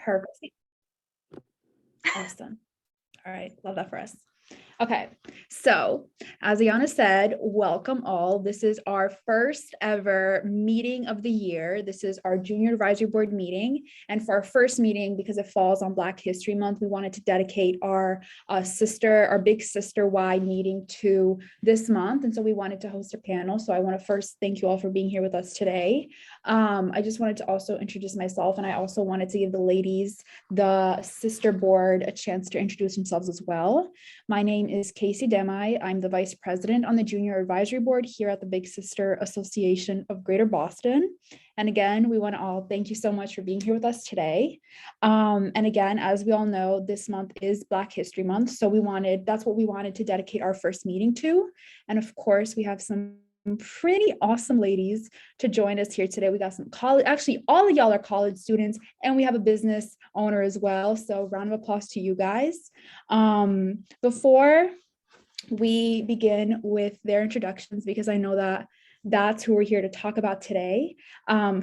Perfect. Awesome. All right, love that for us. Okay, so as Ayana said, welcome all. This is our first ever meeting of the year. This is our junior advisory board meeting. And for our first meeting, because it falls on Black History Month, we wanted to dedicate our big sister-wide meeting to this month. And so we wanted to host a panel. So I want to first thank you all for being here with us today. I just wanted to also introduce myself, and I also wanted to give the ladies, the sister board, a chance to introduce themselves as well. My name is Casey Demai. I'm the vice president on the junior advisory board here at the Big Sister Association of Greater Boston. And again, we want to all thank you so much for being here with us today. And again, as we all know, this month is Black History Month. So that's what we wanted to dedicate our first meeting to. And of course, we have some pretty awesome ladies to join us here today. We got some college, actually all of y'all are college students, and we have a business owner as well. So round of applause to you guys. Before we begin with their introductions, because I know that that's who we're here to talk about today.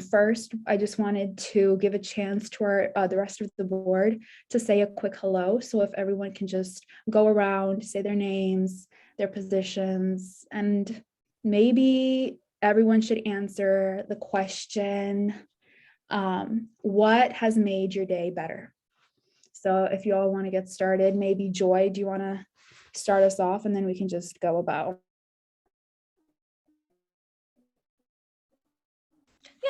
First, I just wanted to give a chance to the rest of the board to say a quick hello. So if everyone can just go around, say their names, their positions, and maybe everyone should answer the question, what has made your day better? So if you all want to get started, maybe Joy, do you want to start us off, and then we can just go about?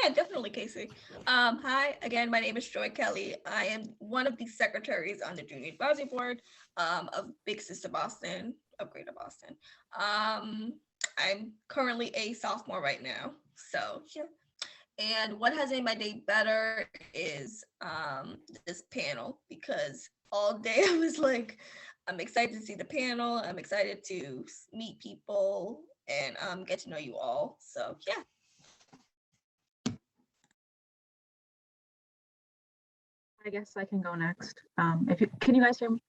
Yeah, definitely, Casey. Hi, again, my name is Joy Kelly. I am one of the secretaries on the Junior Advisory Board of Big Sister Boston, of Greater Boston. I'm currently a sophomore right now, so yeah. And what has made my day better is this panel, because all day I was like, I'm excited to see the panel. I'm excited to meet people and get to know you all. So yeah. I guess I can go next. Can you guys hear me?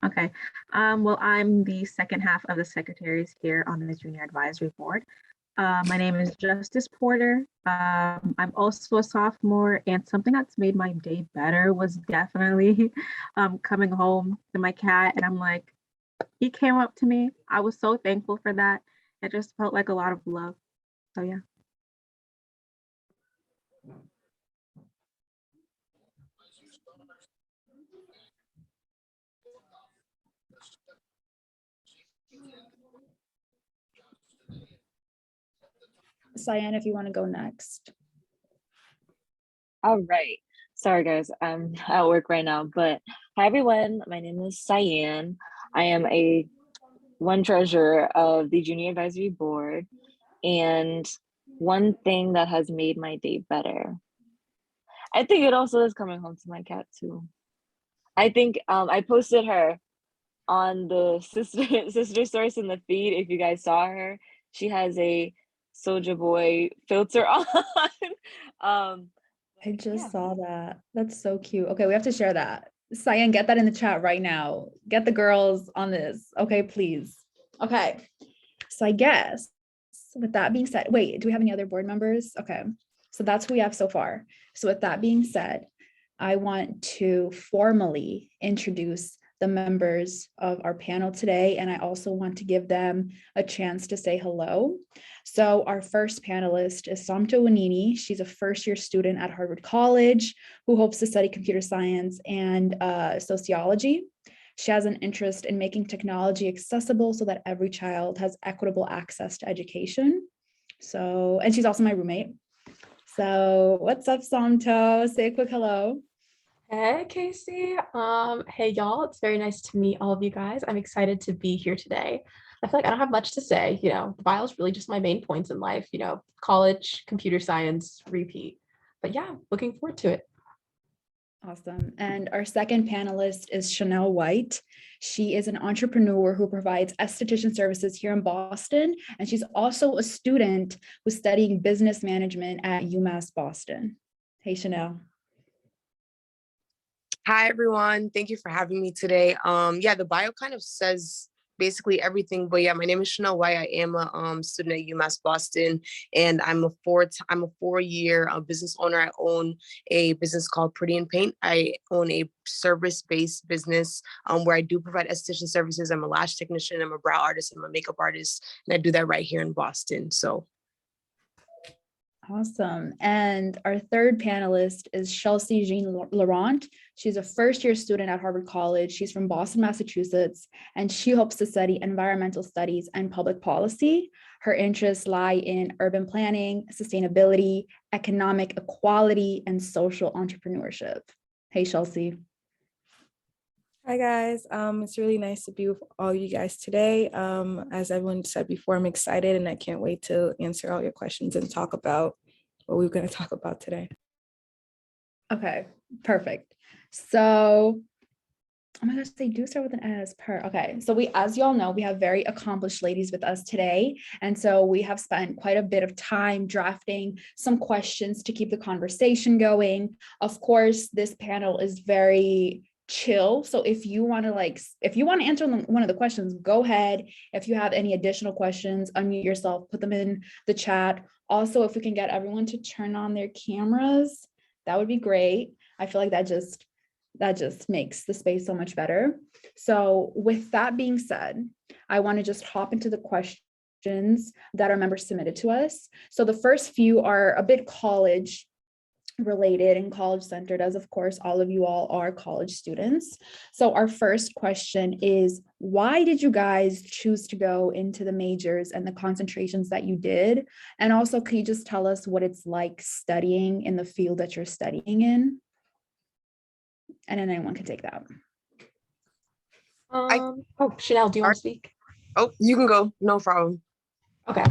Okay. Well, I'm the second half of the secretaries here on the Junior Advisory Board. My name is Justice Porter. I'm also a sophomore, and something that's made my day better was definitely coming home to my cat, and I'm like, he came up to me. I was so thankful for that. It just felt like a lot of love. So yeah. Cyan, if you want to go next. All right. Sorry, guys. I'm at work right now, but hi, everyone. My name is Cyan. I am one treasurer of the Junior Advisory Board. And one thing that has made my day better, I think it also is coming home to my cat too. I think I posted her on the sister source in the feed. If you guys saw her, she has a Soulja Boy filter on. I just saw that. That's so cute. Okay, we have to share that. Cyan, get that in the chat right now. Get the girls on this. Okay, please. Okay, so I guess with that being said, wait, do we have any other board members? Okay, so that's who we have so far. So with that being said, I want to formally introduce the members of our panel today, and I also want to give them a chance to say hello. So our first panelist is Somto Unini. She's a first-year student at Harvard College who hopes to study computer science and sociology. She has an interest in making technology accessible so that every child has equitable access to education. So, and she's also my roommate. So what's up, Somto? Say a quick hello. Hey, Casey. Hey, y'all. It's very nice to meet all of you guys. I'm excited to be here today. I feel like I don't have much to say. The bio is really just my main points in life, college, computer science, repeat. But yeah, looking forward to it. Awesome. And our second panelist is Shanell Whyte. She is an entrepreneur who provides esthetician services here in Boston. And she's also a student who's studying business management at UMass Boston. Hey, Shanell. Hi, everyone. Thank you for having me today. Yeah, the bio kind of says basically everything. But yeah, my name is Shanell Whyte. I am a student at UMass Boston, and I'm a 4-year business owner. I own a business called Pretty in Paint. I own a service-based business where I do provide esthetician services. I'm a lash technician. I'm a brow artist. I'm a makeup artist, and I do that right here in Boston. So. Awesome. And our third panelist is Shelsie Jean Laurent. She's a first-year student at Harvard College. She's from Boston, Massachusetts, and she hopes to study environmental studies and public policy. Her interests lie in urban planning, sustainability, economic equality, and social entrepreneurship. Hey, Shelsie. Hi guys, it's really nice to be with all you guys today. As everyone said before, I'm excited and I can't wait to answer all your questions and talk about what we're going to talk about today. Okay, perfect. So, oh my gosh, they do start with an S. Okay, so as y'all know, we have very accomplished ladies with us today. And so we have spent quite a bit of time drafting some questions to keep the conversation going. Of course, this panel is very chill. So if you want to answer one of the questions, go ahead. If you have any additional questions, unmute yourself, put them in the chat. Also, if we can get everyone to turn on their cameras, that would be great. I feel like that just makes the space so much better. So with that being said, I want to just hop into the questions that our members submitted to us. So the first few are a bit college related and college centered, as of course all of you all are college students. So our first question is, why did you guys choose to go into the majors and the concentrations that you did? And also, can you just tell us what it's like studying in the field that you're studying in? And then anyone can take that. Shanell, do you want to speak? Oh, you can go, no problem. Okay.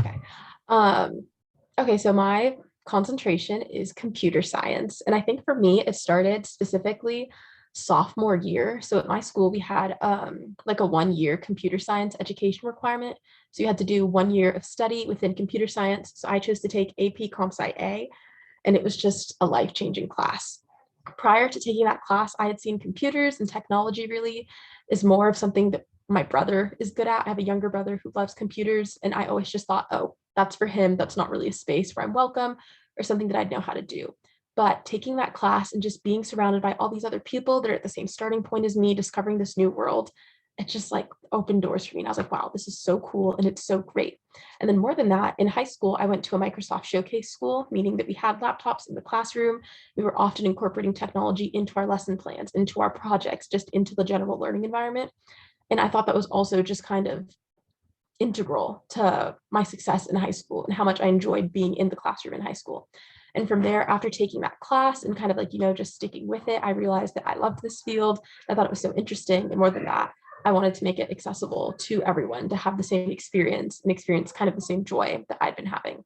Okay, so my concentration is computer science. And I think for me, it started specifically sophomore year. So at my school, we had like a 1-year computer science education requirement. So you had to do 1 year of study within computer science. So I chose to take AP Comp Sci A, and it was just a life-changing class. Prior to taking that class, I had seen computers and technology really is more of something that my brother is good at. I have a younger brother who loves computers, and I always just thought, oh, that's for him. That's not really a space where I'm welcome or something that I'd know how to do. But taking that class and just being surrounded by all these other people that are at the same starting point as me, discovering this new world, it just like opened doors for me. And I was like, wow, this is so cool. And it's so great. And then more than that, in high school, I went to a Microsoft showcase school, meaning that we had laptops in the classroom. We were often incorporating technology into our lesson plans, into our projects, just into the general learning environment. And I thought that was also just kind of integral to my success in high school and how much I enjoyed being in the classroom in high school. And from there, after taking that class and kind of like, just sticking with it, I realized that I loved this field. I thought it was so interesting. And more than that, I wanted to make it accessible to everyone to have the same experience and experience kind of the same joy that I'd been having.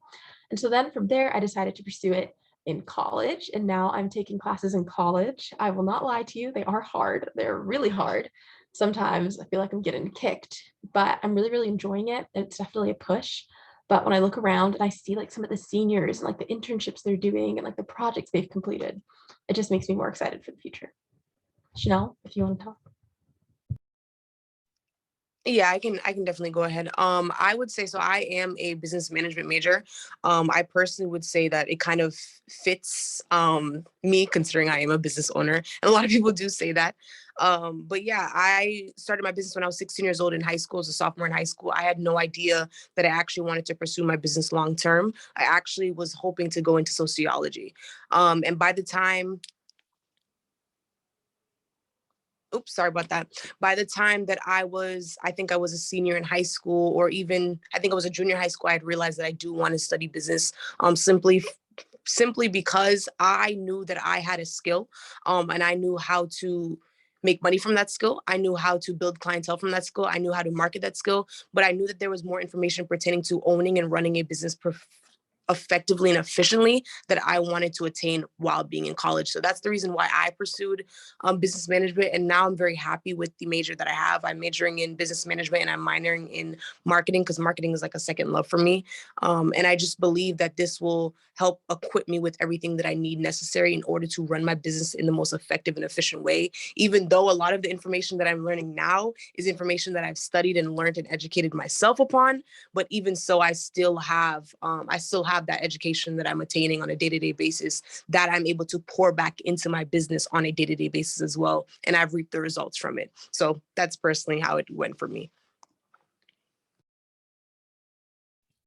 And so then from there, I decided to pursue it in college. And now I'm taking classes in college. I will not lie to you. They are hard. They're really hard. Sometimes I feel like I'm getting kicked, but I'm really, really enjoying it. And it's definitely a push. But when I look around and I see like some of the seniors and like the internships they're doing and like the projects they've completed, it just makes me more excited for the future. Shanell, if you want to talk. Yeah, I can definitely go ahead. I would say, so I am a business management major. I personally would say that it kind of fits me, considering I am a business owner. And a lot of people do say that. But yeah, I started my business when I was 16 years old in high school, as a sophomore in high school. I had no idea that I actually wanted to pursue my business long term. I actually was hoping to go into sociology. And by the time sorry about that. By the time that I think I was a senior in high school, or even I think I was a junior in high school, I had realized that I do want to study business, simply because I knew that I had a skill, and I knew how to make money from that skill. I knew how to build clientele from that skill. I knew how to market that skill, but I knew that there was more information pertaining to owning and running a business effectively and efficiently that I wanted to attain while being in college. So that's the reason why I pursued business management. And now I'm very happy with the major that I have. I'm majoring in business management and I'm minoring in marketing because marketing is like a second love for me. And I just believe that this will help equip me with everything that I need necessary in order to run my business in the most effective and efficient way. Even though a lot of the information that I'm learning now is information that I've studied and learned and educated myself upon, but even so, I still have that education that I'm attaining on a day-to-day basis that I'm able to pour back into my business on a day-to-day basis as well. And I've reaped the results from it. So that's personally how it went for me.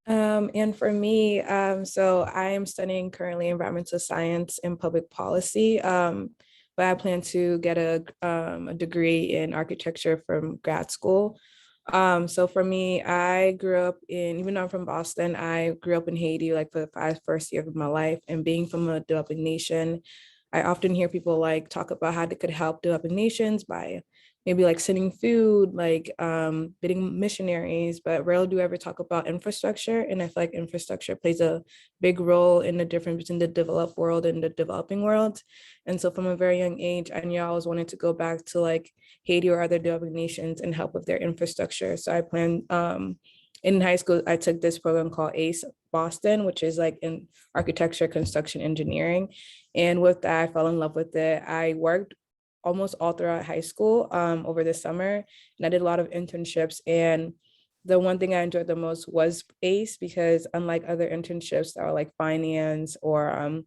And for me, so I am studying currently environmental science and public policy, but I plan to get a degree in architecture from grad school. So for me, I grew up even though I'm from Boston, I grew up in Haiti like for the first year of my life. And being from a developing nation, I often hear people like talk about how they could help developing nations by maybe like sending food, like bidding missionaries, but rarely do I ever talk about infrastructure. And I feel like infrastructure plays a big role in the difference between the developed world and the developing world. And so from a very young age, I knew I always wanted to go back to like Haiti or other developing nations and help with their infrastructure. So I plan in high school, I took this program called ACE Boston, which is like in architecture, construction, engineering. And with that, I fell in love with it. I worked almost all throughout high school over the summer, and I did a lot of internships. And the one thing I enjoyed the most was ACE, because unlike other internships that are like finance or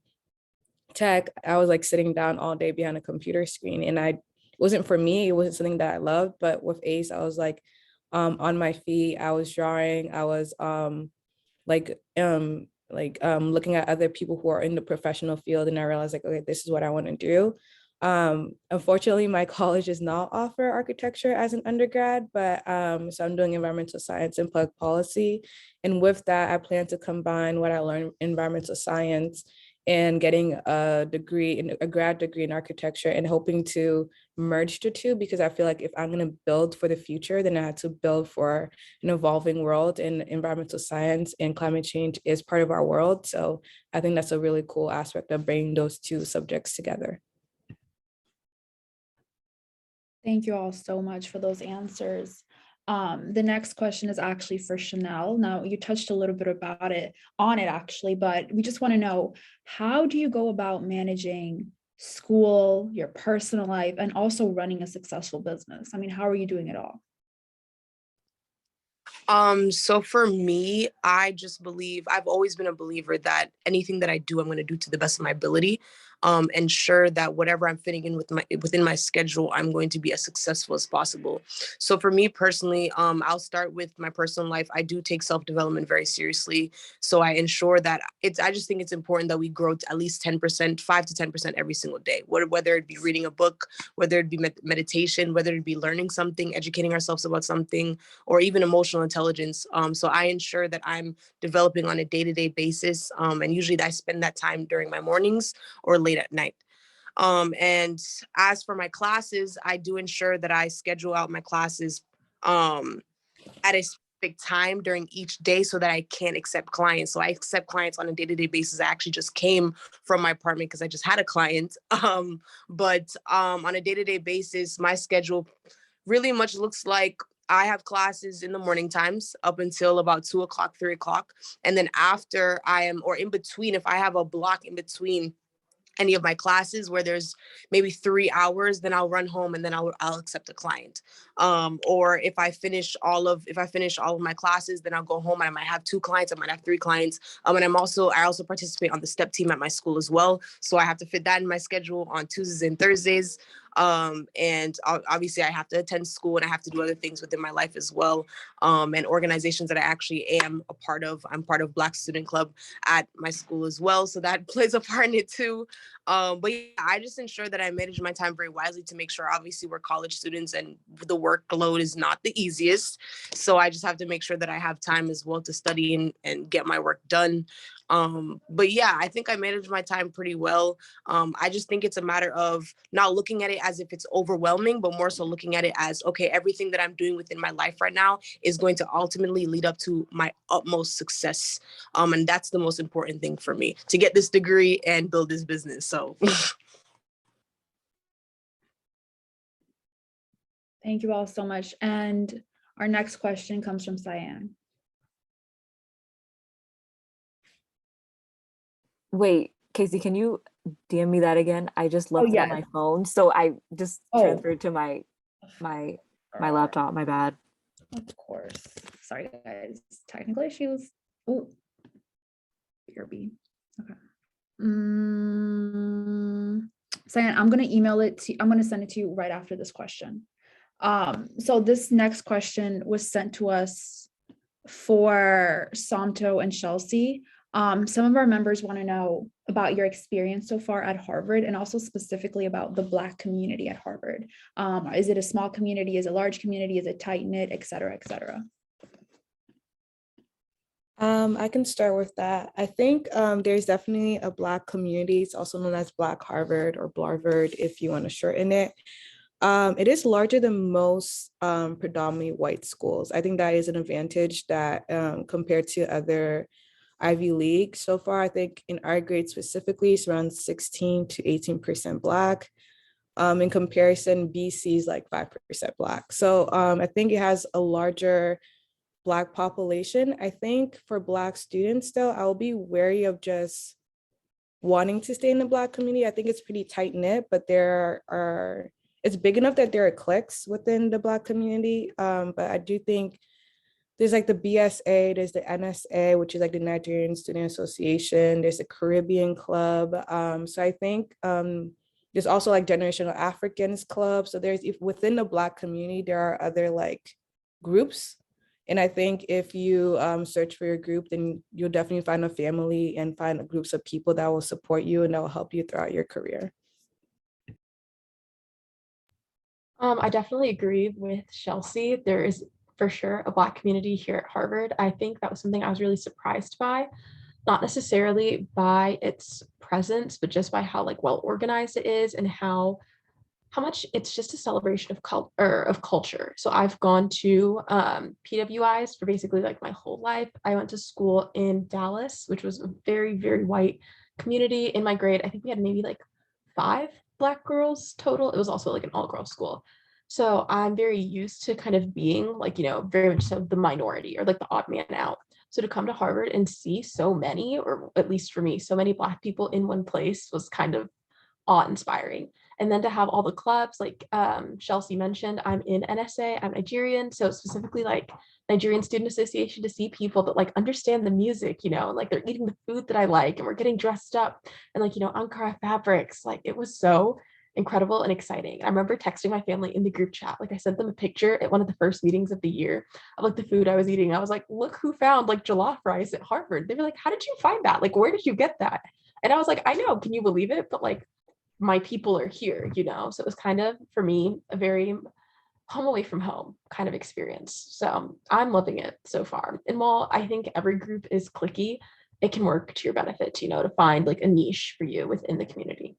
tech, I was like sitting down all day behind a computer screen, and it wasn't for me. It wasn't something that I loved. But with ACE, I was like on my feet. I was drawing. I was looking at other people who are in the professional field, and I realized like, okay, this is what I want to do. Unfortunately, my college does not offer architecture as an undergrad, but so I'm doing environmental science and public policy. And with that, I plan to combine what I learned in environmental science and getting a grad degree in architecture, and hoping to merge the two, because I feel like if I'm going to build for the future, then I have to build for an evolving world, and environmental science and climate change is part of our world. So I think that's a really cool aspect of bringing those two subjects together. Thank you all so much for those answers. The next question is actually for Shanell. Now, you touched a little bit on it actually, but we just want to know, how do you go about managing school, your personal life, and also running a successful business? I mean, how are you doing it all? So for me, I just believe, I've always been a believer that anything that I do, I'm going to do to the best of my ability. Ensure that whatever I'm fitting in within my schedule, I'm going to be as successful as possible. So for me personally, I'll start with my personal life. I do take self-development very seriously. So I ensure that I just think it's important that we grow to at least 10%, 5 to 10% every single day, whether it be reading a book, whether it be meditation, whether it be learning something, educating ourselves about something, or even emotional intelligence. So I ensure that I'm developing on a day-to-day basis. And usually I spend that time during my mornings or late at night. And as for my classes, I do ensure that I schedule out my classes at a specific time during each day so that I can accept clients. So I accept clients on a day-to-day basis. I actually just came from my apartment because I just had a client. But on a day-to-day basis, my schedule really much looks like I have classes in the morning times up until about 2 o'clock, 3 o'clock. And then after or in between, if I have a block in between any of my classes where there's maybe 3 hours, then I'll run home and then I'll accept a client. Or if I finish all of my classes, then I'll go home and I might have 2 clients, I might have 3 clients. And I also participate on the STEP team at my school as well. So I have to fit that in my schedule on Tuesdays and Thursdays. And obviously I have to attend school and I have to do other things within my life as well. And organizations that I actually am a part of. I'm part of Black Student Club at my school as well. So that plays a part in it too. But yeah, I just ensure that I manage my time very wisely to make sure, obviously, we're college students and the workload is not the easiest. So I just have to make sure that I have time as well to study and get my work done. But yeah, I think I manage my time pretty well. I just think it's a matter of not looking at it as if it's overwhelming, but more so looking at it as, okay, everything that I'm doing within my life right now is going to ultimately lead up to my utmost success. And that's the most important thing for me, to get this degree and build this business. So Thank you all so much. And our next question comes from Cyan. Wait, Casey, can you DM me that again? I just left it on yes. my phone, so I just Oh. transferred to my laptop. My bad. Of course. Sorry, guys. Technical issues. Oh, BRB. Okay. Cyan, I'm gonna email it to. I'm gonna send it to you right after this question. So this next question was sent to us for Somto and Shelsie. Some of our members want to know about your experience so far at Harvard, and also specifically about the Black community at Harvard. Is it a small community? Is it a large community? Is it tight-knit, et cetera, et cetera? I can start with that. I think there's definitely a Black community. It's also known as Black Harvard or Blarvard, if you want to shorten it. It is larger than most predominantly white schools. I think that is an advantage that compared to other Ivy League so far, I think in our grade specifically, it's around 16 to 18% Black. In comparison, BC is like 5% Black. So I think it has a larger Black population. I think for Black students, though, I'll be wary of just wanting to stay in the Black community. I think it's pretty tight knit, but it's big enough that there are cliques within the Black community. But I do think there's like the BSA, there's the NSA, which is like the Nigerian Student Association, there's the Caribbean Club. So I think there's also like Generational Africans Club. So if within the Black community, there are other like groups. And I think if you search for your group, then you'll definitely find a family and find groups of people that will support you and that will help you throughout your career. I definitely agree with Shelsie. There is for sure a Black community here at Harvard. I think that was something I was really surprised by, not necessarily by its presence, but just by how like well organized it is and how much it's just a celebration of culture. So I've gone to PWIs for basically like my whole life. I went to school in Dallas, which was a very, very white community. In my grade, I think we had maybe like 5 Black girls total. It was also like an all-girls school. So I'm very used to kind of being like, very much so the minority or like the odd man out. So to come to Harvard and see so many, or at least for me, so many Black people in one place was kind of awe-inspiring. And then to have all the clubs, like Shelsie mentioned, I'm in NSA, I'm Nigerian. So specifically like Nigerian Student Association, to see people that like understand the music, like they're eating the food that I like and we're getting dressed up and like, Ankara fabrics, like it was so incredible and exciting. I remember texting my family in the group chat. Like I sent them a picture at one of the first meetings of the year of like the food I was eating. I was like, look who found like jollof rice at Harvard. They were like, how did you find that? Like, where did you get that? And I was like, I know, can you believe it? But like, my people are here, so it was kind of for me a very home away from home kind of experience. So I'm loving it so far. And while I think every group is cliquey, it can work to your benefit, to find like a niche for you within the community.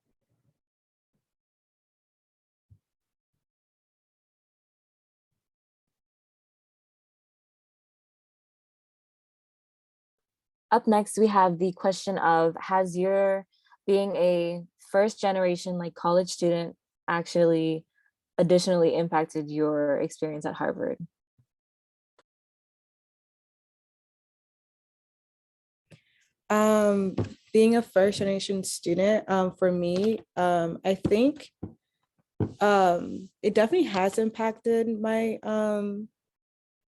Up next, we have the question of, has your being a first generation like college student actually additionally impacted your experience at Harvard? Being a first generation student, for me, I think it definitely has impacted my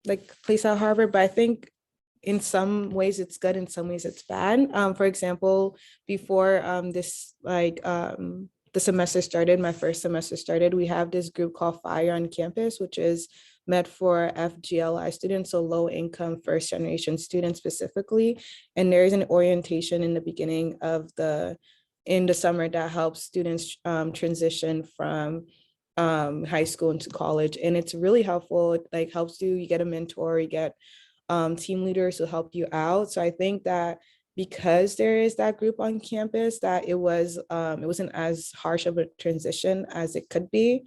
like place at Harvard, but I think in some ways it's good, in some ways it's bad. For example, before the semester started, my first semester started, we have this group called FIRE on campus, which is meant for FGLI students, so low income first generation students specifically. And there is an orientation in the beginning of the in the summer that helps students transition from high school into college. And it's really helpful. It like helps you get a mentor, you get team leaders who help you out. So I think that because there is that group on campus, that it wasn't as harsh of a transition as it could be.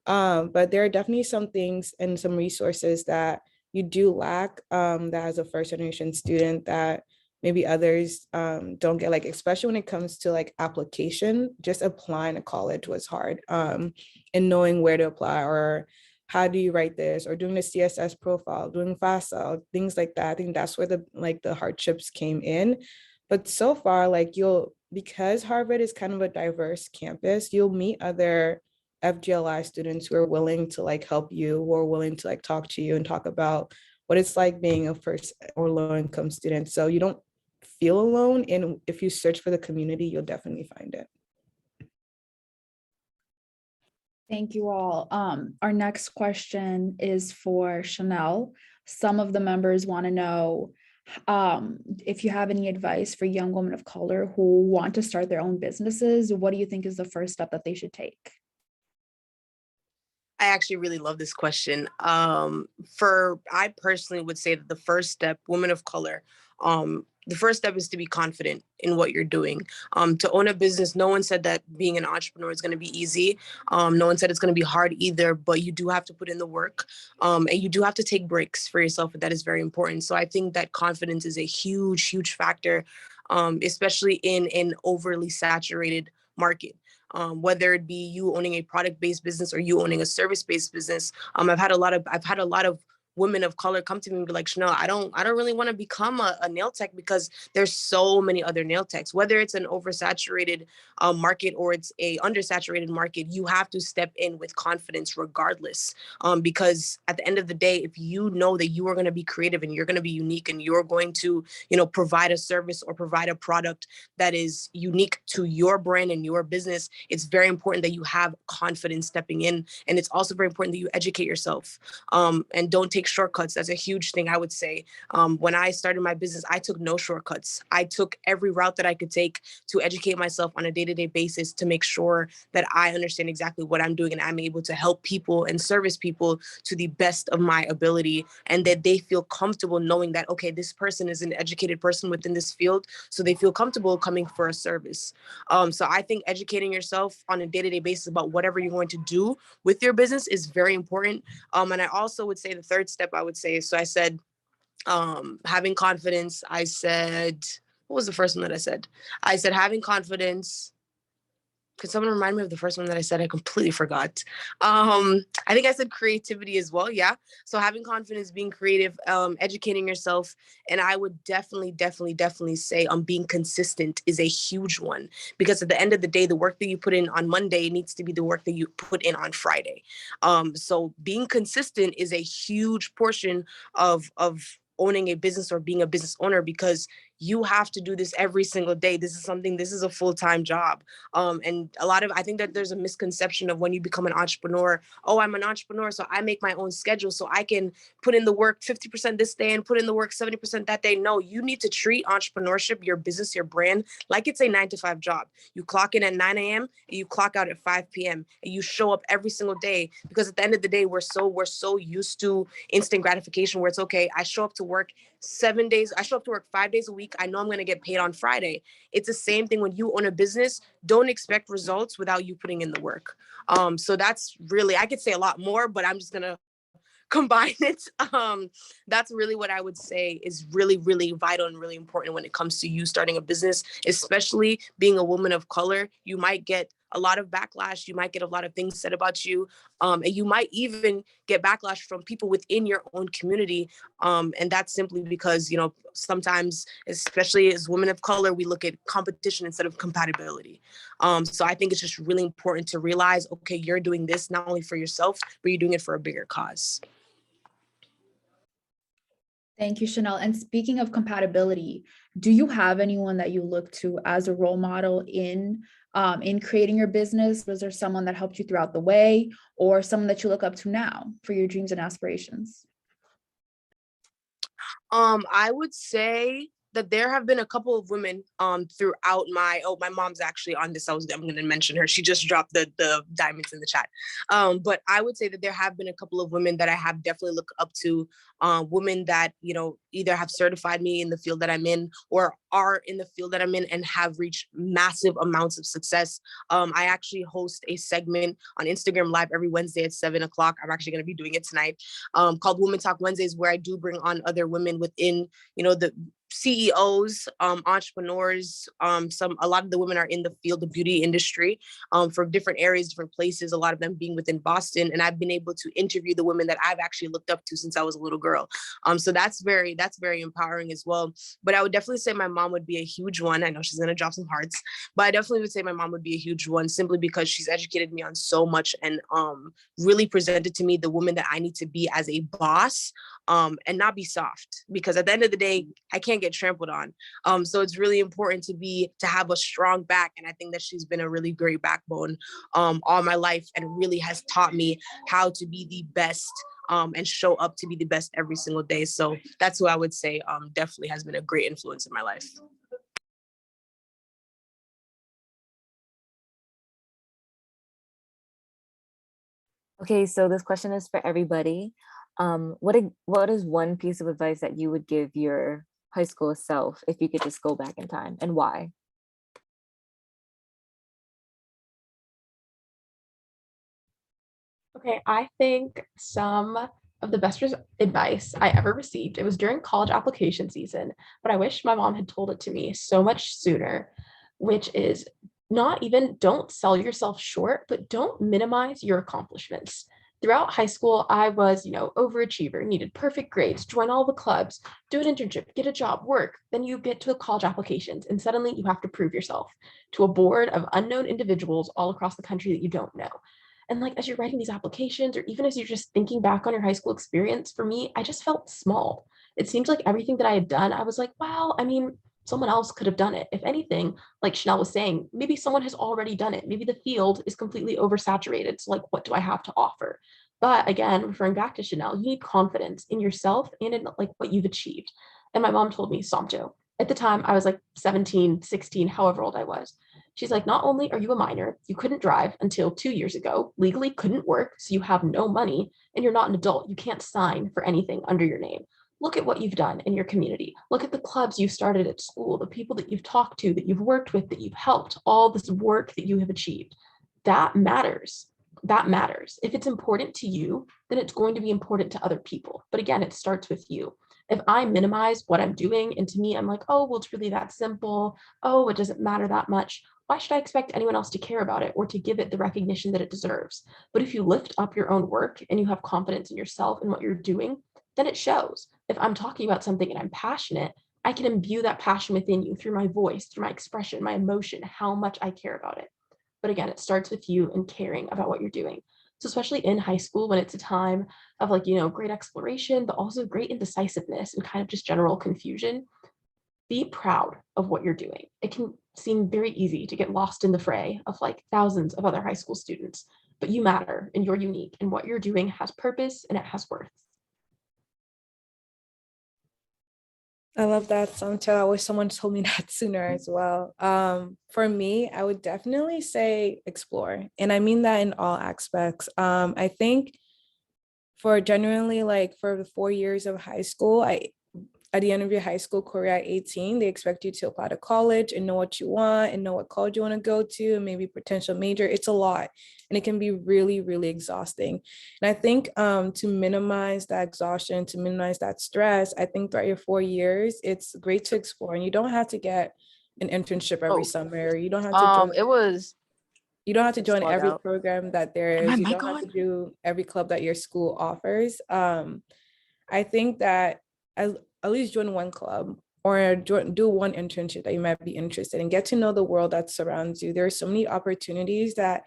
But there are definitely some things and some resources that you do lack, that as a first generation student that maybe others don't get, like especially when it comes to like application. Just applying to college was hard, and knowing where to apply, or how do you write this, or doing the CSS profile, doing FAFSA, things like that. I think that's where the hardships came in. But so far, like because Harvard is kind of a diverse campus, you'll meet other FGLI students who are willing to like help you, who are willing to like talk to you and talk about what it's like being a first or low income student. So you don't feel alone. And if you search for the community, you'll definitely find it. Thank you all. Our next question is for Shanell. Some of the members want to know if you have any advice for young women of color who want to start their own businesses. What do you think is the first step that they should take? I actually really love this question. I personally would say that the first step, women of color, the first step is to be confident in what you're doing. To own a business, no one said that being an entrepreneur is going to be easy. No one said it's going to be hard either, but you do have to put in the work, and you do have to take breaks for yourself. That is very important. So I think that confidence is a huge, huge factor, especially in an overly saturated market. Whether it be you owning a product-based business or you owning a service-based business. I've had a lot of women of color come to me and be like, Shanell, I don't really want to become a nail tech because there's so many other nail techs. Whether it's an oversaturated market or it's a undersaturated market, you have to step in with confidence regardless. Because at the end of the day, if you know that you are going to be creative and you're going to be unique and you're going to, provide a service or provide a product that is unique to your brand and your business, it's very important that you have confidence stepping in. And it's also very important that you educate yourself, and don't take shortcuts. That's a huge thing, I would say. When I started my business, I took no shortcuts. I took every route that I could take to educate myself on a day-to-day basis to make sure that I understand exactly what I'm doing and I'm able to help people and service people to the best of my ability, and that they feel comfortable knowing that, okay, this person is an educated person within this field, so they feel comfortable coming for a service. So I think educating yourself on a day-to-day basis about whatever you're going to do with your business is very important. And I also would say the third step I would say, so I said, having confidence. I said, what was the first one that I said? I said having confidence. Could someone remind me of the first one that I said? I completely forgot. I think I said creativity as well. Yeah. So having confidence, being creative, educating yourself. And I would definitely say being consistent is a huge one, because at the end of the day, the work that you put in on Monday needs to be the work that you put in on Friday. So being consistent is a huge portion of owning a business or being a business owner, because you have to do this every single day. This is a full-time job. And I think that there's a misconception of when you become an entrepreneur, oh, I'm an entrepreneur, so I make my own schedule, so I can put in the work 50% this day and put in the work 70% that day. No, you need to treat entrepreneurship, your business, your brand, like it's a 9-to-5 job. You clock in at 9 a.m. and you clock out at 5 p.m. and you show up every single day, because at the end of the day, we're so used to instant gratification, where it's okay, I show up to work 7 days, I show up to work 5 days a week, I know I'm going to get paid on Friday. It's the same thing when you own a business. Don't expect results without you putting in the work. So that's really, I could say a lot more, but I'm just going to combine it. That's really what I would say is really, really vital and really important when it comes to you starting a business, especially being a woman of color. You might get a lot of backlash. You might get a lot of things said about you. And you might even get backlash from people within your own community. And that's simply because, sometimes, especially as women of color, we look at competition instead of compatibility. So I think it's just really important to realize, okay, you're doing this not only for yourself, but you're doing it for a bigger cause. Thank you, Shanell. And speaking of compatibility, do you have anyone that you look to as a role model in creating your business? Was there someone that helped you throughout the way, or someone that you look up to now for your dreams and aspirations? I would say that there have been a couple of women throughout my mom's actually on this. I'm going to mention her. She just dropped the diamonds in the chat. But I would say that there have been a couple of women that I have definitely looked up to, women that, you know, either have certified me in the field that I'm in or are in the field that I'm in and have reached massive amounts of success. I actually host a segment on Instagram Live every Wednesday at 7:00. I'm actually going to be doing it tonight, called Women Talk Wednesdays, where I do bring on other women within, you know, the CEOs, entrepreneurs. A lot of the women are in the field of beauty industry, for different areas, different places, a lot of them being within Boston. And I've been able to interview the women that I've actually looked up to since I was a little girl. So that's very empowering as well. But I would definitely say my mom would be a huge one. I know she's going to drop some hearts, but I definitely would say my mom would be a huge one, simply because she's educated me on so much and really presented to me the woman that I need to be as a boss, and not be soft, because at the end of the day, I can't get trampled on. So it's really important to have a strong back. And I think that she's been a really great backbone all my life, and really has taught me how to be the best, and show up to be the best every single day. So that's who I would say definitely has been a great influence in my life. Okay, so this question is for everybody. What is one piece of advice that you would give your high school self if you could just go back in time, and why? Okay, I think some of the best advice I ever received, it was during college application season, but I wish my mom had told it to me so much sooner, which is not even don't sell yourself short, but don't minimize your accomplishments. Throughout high school, I was, overachiever, needed perfect grades, join all the clubs, do an internship, get a job, work. Then you get to college applications, and suddenly you have to prove yourself to a board of unknown individuals all across the country that you don't know. And like, as you're writing these applications, or even as you're just thinking back on your high school experience, for me, I just felt small. It seemed like everything that I had done, I was like, wow, I mean, someone else could have done it. If anything, like Shanell was saying, maybe someone has already done it. Maybe the field is completely oversaturated. So, like, what do I have to offer? But again, referring back to Shanell, you need confidence in yourself and in like what you've achieved. And my mom told me, Somto. At the time, I was like 17, 16, however old I was. She's like, not only are you a minor, you couldn't drive until 2 years ago, legally couldn't work, so you have no money, and you're not an adult. You can't sign for anything under your name. Look at what you've done in your community. Look at the clubs you've started at school, the people that you've talked to, that you've worked with, that you've helped, all this work that you have achieved. That matters. That matters. If it's important to you, then it's going to be important to other people. But again, it starts with you. If I minimize what I'm doing, and to me, I'm like, oh, well, it's really that simple. Oh, it doesn't matter that much. Why should I expect anyone else to care about it or to give it the recognition that it deserves? But if you lift up your own work and you have confidence in yourself and what you're doing, then it shows. If I'm talking about something and I'm passionate, I can imbue that passion within you through my voice, through my expression, my emotion, how much I care about it. But again, it starts with you and caring about what you're doing. So especially in high school, when it's a time of like, great exploration, but also great indecisiveness and kind of just general confusion, be proud of what you're doing. It can seem very easy to get lost in the fray of like thousands of other high school students, but you matter and you're unique, and what you're doing has purpose and it has worth. I love that, Somto. I wish someone told me that sooner as well. For me, I would definitely say explore. And I mean that in all aspects. I think for genuinely like for the 4 years of high school, at the end of your high school career at 18, they expect you to apply to college and know what you want and know what college you want to go to and maybe potential major. It's a lot, and it can be really, really exhausting. And I think to minimize that exhaustion, to minimize that stress, I think throughout your 4 years, it's great to explore. And you don't have to get an internship every summer. You don't have to join. You don't have to join every program that there is. You don't have to do every club that your school offers. I think that at least join one club or do one internship that you might be interested in. Get to know the world that surrounds you. There are so many opportunities that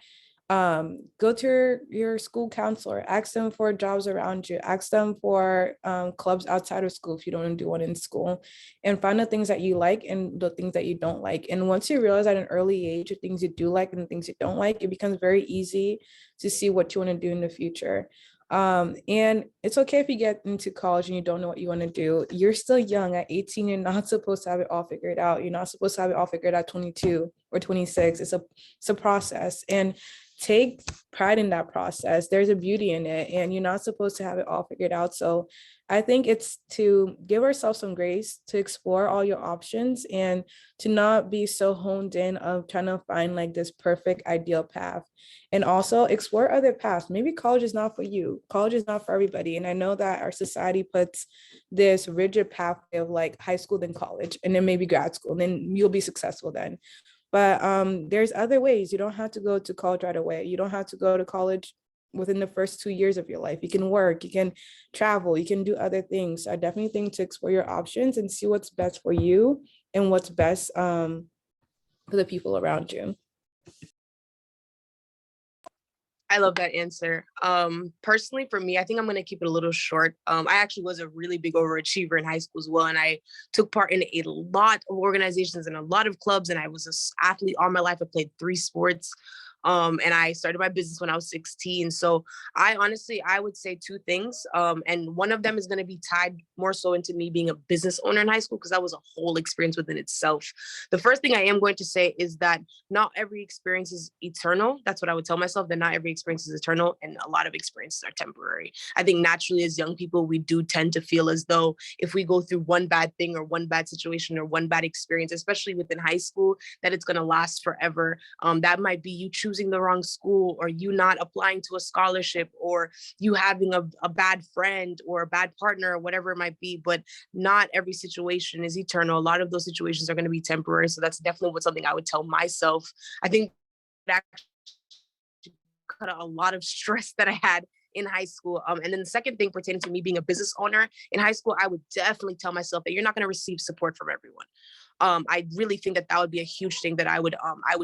go to your school counselor, ask them for jobs around you, ask them for clubs outside of school if you don't want to do one in school, and find the things that you like and the things that you don't like. And once you realize at an early age the things you do like and the things you don't like, it becomes very easy to see what you want to do in the future. And it's okay if you get into college and you don't know what you want to do. You're still young. At 18, you're not supposed to have it all figured out. You're not supposed to have it all figured out at 22 or 26. It's a process, and take pride in that process. There's a beauty in it, and you're not supposed to have it all figured out. So I think it's to give ourselves some grace to explore all your options and to not be so honed in of trying to find like this perfect ideal path. And also explore other paths. Maybe college is not for you. College is not for everybody. And I know that our society puts this rigid pathway of like high school, then college, and then maybe grad school, and then you'll be successful then. But there's other ways. You don't have to go to college right away. You don't have to go to college within the first 2 years of your life. You can work, you can travel, you can do other things. So I definitely think to explore your options and see what's best for you and what's best for the people around you. I love that answer. Personally, for me, I think I'm going to keep it a little short. I actually was a really big overachiever in high school as well. And I took part in a lot of organizations and a lot of clubs. And I was an athlete all my life. I played 3 sports. And I started my business when I was 16. So I would say 2 things. And one of them is going to be tied more so into me being a business owner in high school, because that was a whole experience within itself. The first thing I am going to say is that not every experience is eternal. That's what I would tell myself, that not every experience is eternal, and a lot of experiences are temporary. I think naturally as young people, we do tend to feel as though if we go through one bad thing or one bad situation or one bad experience, especially within high school, that it's going to last forever. That might be you choosing the wrong school, or you not applying to a scholarship, or you having a bad friend or a bad partner, or whatever it might be. But not every situation is eternal. A lot of those situations are going to be temporary. So that's definitely something I would tell myself. I think that cut out a lot of stress that I had in high school. And then the second thing pertaining to me being a business owner in high school, I would definitely tell myself that you're not going to receive support from everyone. I really think that would be a huge thing that I would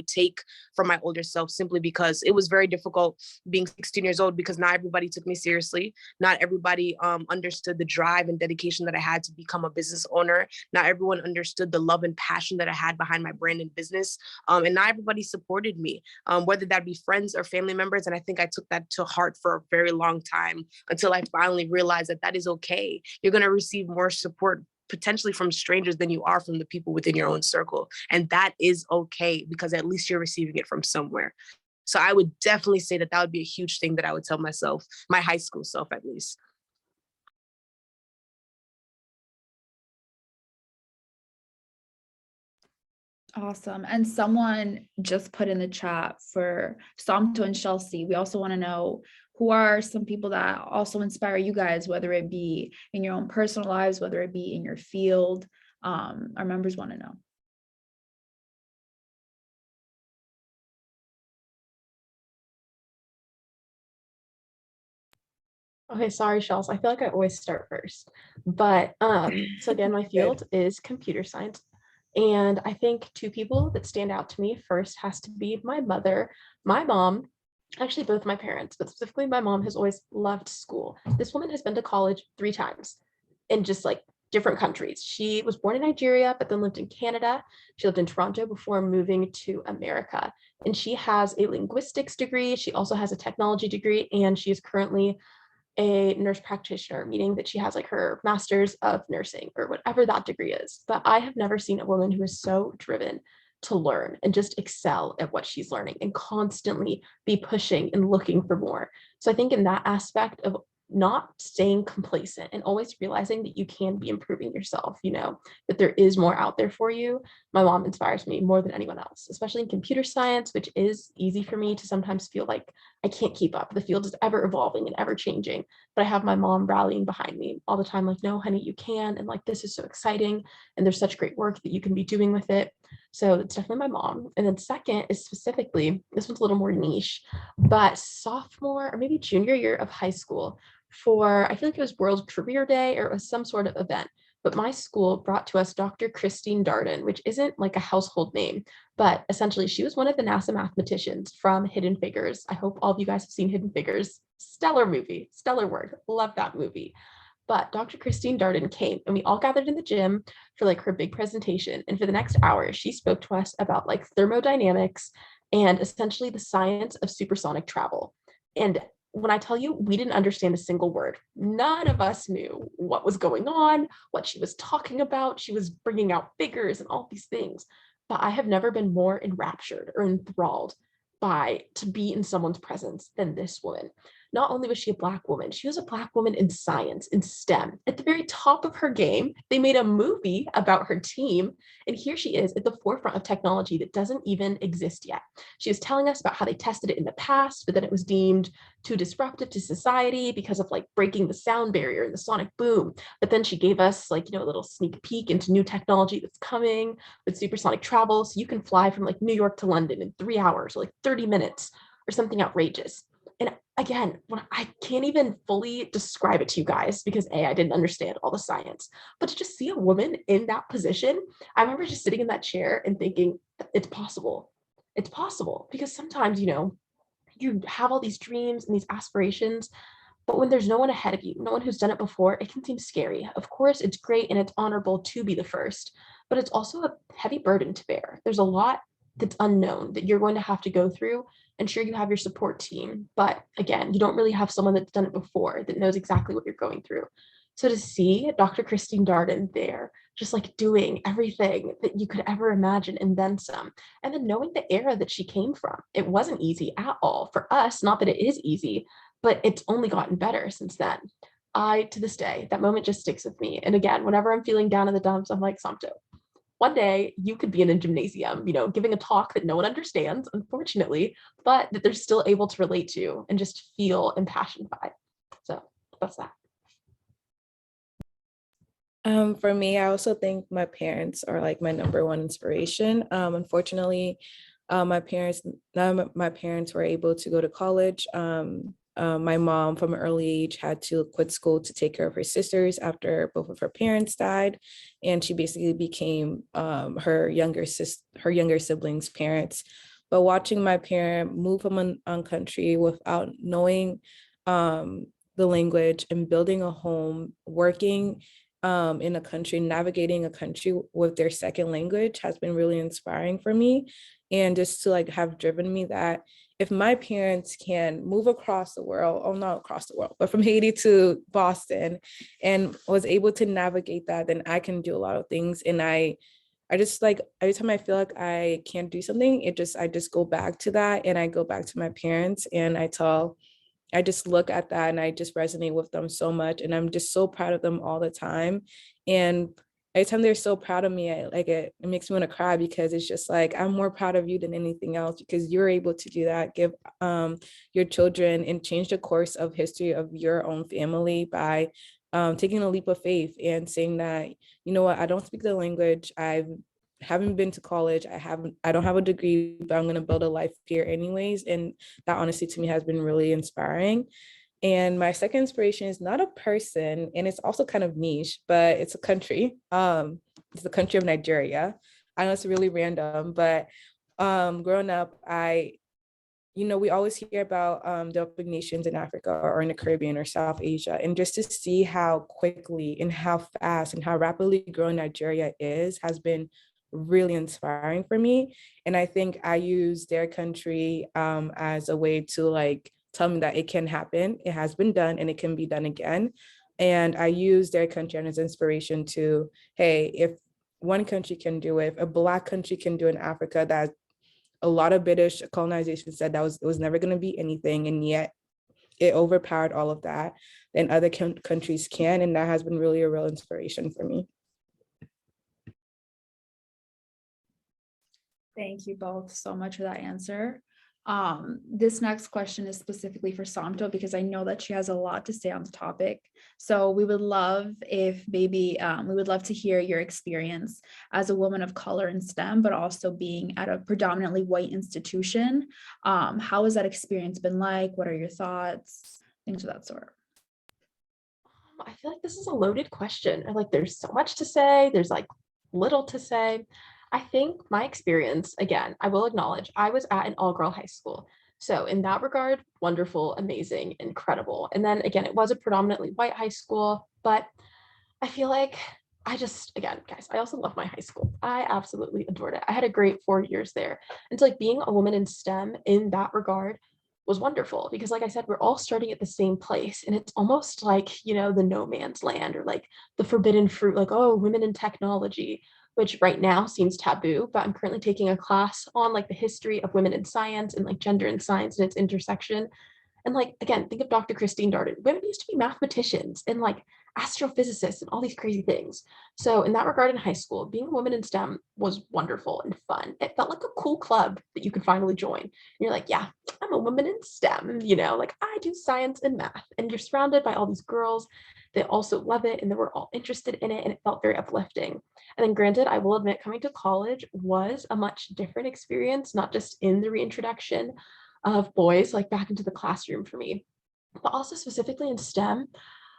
take from my older self, simply because it was very difficult being 16 years old, because not everybody took me seriously. Not everybody understood the drive and dedication that I had to become a business owner. Not everyone understood the love and passion that I had behind my brand and business. And not everybody supported me, whether that be friends or family members. And I think I took that to heart for a very long time, until I finally realized that is okay. You're going to receive more support potentially from strangers than you are from the people within your own circle. And that is okay, because at least you're receiving it from somewhere. So I would definitely say that would be a huge thing that I would tell myself, my high school self at least. Awesome. And someone just put in the chat for Somto and Shelsie, we also want to know, who are some people that also inspire you guys, whether it be in your own personal lives, whether it be in your field? Our members want to know. Okay, sorry, Shells. I feel like I always start first. But so again, my field is computer science. And I think 2 people that stand out to me first has to be my mother. My mom, actually both my parents, but specifically my mom, has always loved school. This woman has been to college 3 times in just like different countries. She was born in Nigeria, but then lived in Canada. She lived in Toronto before moving to America. And she has a linguistics degree. She also has a technology degree, and she is currently a nurse practitioner, meaning that she has like her master's of nursing or whatever that degree is. But I have never seen a woman who is so driven to learn and just excel at what she's learning and constantly be pushing and looking for more. So I think in that aspect of not staying complacent and always realizing that you can be improving yourself, that there is more out there for you. My mom inspires me more than anyone else, especially in computer science, which is easy for me to sometimes feel like I can't keep up. The field is ever evolving and ever changing, but I have my mom rallying behind me all the time, like, no, honey, you can. And like, this is so exciting. And there's such great work that you can be doing with it. So it's definitely my mom. And then second is specifically, this one's a little more niche, but sophomore or maybe junior year of high school, I feel like it was World Career Day or it was some sort of event, but my school brought to us Dr. Christine Darden, which isn't like a household name, but essentially she was one of the NASA mathematicians from Hidden Figures. I hope all of you guys have seen Hidden Figures. Stellar movie, stellar work. Love that movie. But Dr. Christine Darden came and we all gathered in the gym for like her big presentation. And for the next hour, she spoke to us about like thermodynamics and essentially the science of supersonic travel. And when I tell you we didn't understand a single word, none of us knew what was going on, what she was talking about. She was bringing out figures and all these things. But I have never been more enraptured or enthralled by to be in someone's presence than this woman. Not only was she a Black woman, she was a Black woman in science, in STEM. At the very top of her game, they made a movie about her team. And here she is at the forefront of technology that doesn't even exist yet. She was telling us about how they tested it in the past, but then it was deemed too disruptive to society because of like breaking the sound barrier and the sonic boom. But then she gave us like, a little sneak peek into new technology that's coming with supersonic travel. So you can fly from like New York to London in 3 hours or like 30 minutes or something outrageous. And again, when I can't even fully describe it to you guys because I didn't understand all the science, but to just see a woman in that position, I remember just sitting in that chair and thinking, it's possible. It's possible because sometimes, you have all these dreams and these aspirations, but when there's no one ahead of you, no one who's done it before, it can seem scary. Of course, it's great and it's honorable to be the first, but it's also a heavy burden to bear. There's a lot that's unknown that you're going to have to go through. And sure, you have your support team, but again, you don't really have someone that's done it before that knows exactly what you're going through. So to see Dr. Christine Darden there, just like doing everything that you could ever imagine and then some, and then knowing the era that she came from, it wasn't easy at all for us. Not that it is easy, but it's only gotten better since then. To this day, that moment just sticks with me. And again, whenever I'm feeling down in the dumps, I'm like, Somto, one day you could be in a gymnasium, giving a talk that no one understands, unfortunately, but that they're still able to relate to and just feel impassioned by. So that's that. For me, I also think my parents are like my number one inspiration. Unfortunately, my parents, none of my parents were able to go to college. My mom from an early age had to quit school to take care of her sisters after both of her parents died. And she basically became her younger siblings' parents. But watching my parent move from a country without knowing the language and building a home, working in a country, navigating a country with their second language has been really inspiring for me. And just to like have driven me that if my parents can move across the world, or not across the world, but from Haiti to Boston and was able to navigate that, then I can do a lot of things. And I just like, every time I feel like I can't do something, I just go back to that. And I go back to my parents and I just look at that and I just resonate with them so much. And I'm just so proud of them all the time. And every time they're so proud of me, it makes me want to cry because it's just like, I'm more proud of you than anything else because you're able to do that, give your children and change the course of history of your own family by taking a leap of faith and saying that, you know what, I don't speak the language. I haven't been to college. I don't have a degree, but I'm going to build a life here anyways. And that honestly to me has been really inspiring. And my second inspiration is not a person, and it's also kind of niche, but it's a country. It's the country of Nigeria. I know it's really random, but growing up, we always hear about developing nations in Africa or in the Caribbean or South Asia. And just to see how quickly and how fast and how rapidly growing Nigeria has been really inspiring for me. And I think I use their country as a way to like tell me that it can happen, it has been done, and it can be done again. And I use their country as inspiration to, hey, if one country can do it, if a Black country can do it in Africa, that a lot of British colonization said that it was never going to be anything, and yet it overpowered all of that, then other countries can, and that has been really a real inspiration for me. Thank you both so much for that answer. This next question is specifically for Somto because I know that she has a lot to say on the topic. So we would love to hear your experience as a woman of color in STEM, but also being at a predominantly white institution. How has that experience been like? What are your thoughts? Things of that sort. I feel like this is a loaded question. There's so much to say. There's like little to say. I think my experience, again, I will acknowledge, I was at an all-girl high school. So in that regard, wonderful, amazing, incredible. And then again, it was a predominantly white high school, but I feel like again, guys, I also love my high school. I absolutely adored it. I had a great 4 years there. And so being a woman in STEM in that regard was wonderful because, like I said, we're all starting at the same place, and it's almost like, the no man's land, or like the forbidden fruit, like, oh, women in technology, which right now seems taboo. But I'm currently taking a class on like the history of women in science and like gender in science and its intersection. And like, again, think of Dr. Christine Darden. Women used to be mathematicians and like astrophysicists and all these crazy things. So in that regard, in high school, being a woman in STEM was wonderful and fun. It felt like a cool club that you could finally join. And you're like, yeah, I'm a woman in STEM, like I do science and math. And you're surrounded by all these girls that also love it and that were all interested in it. And it felt very uplifting. And then granted, I will admit, coming to college was a much different experience, not just in the reintroduction of boys like back into the classroom for me, but also specifically in STEM.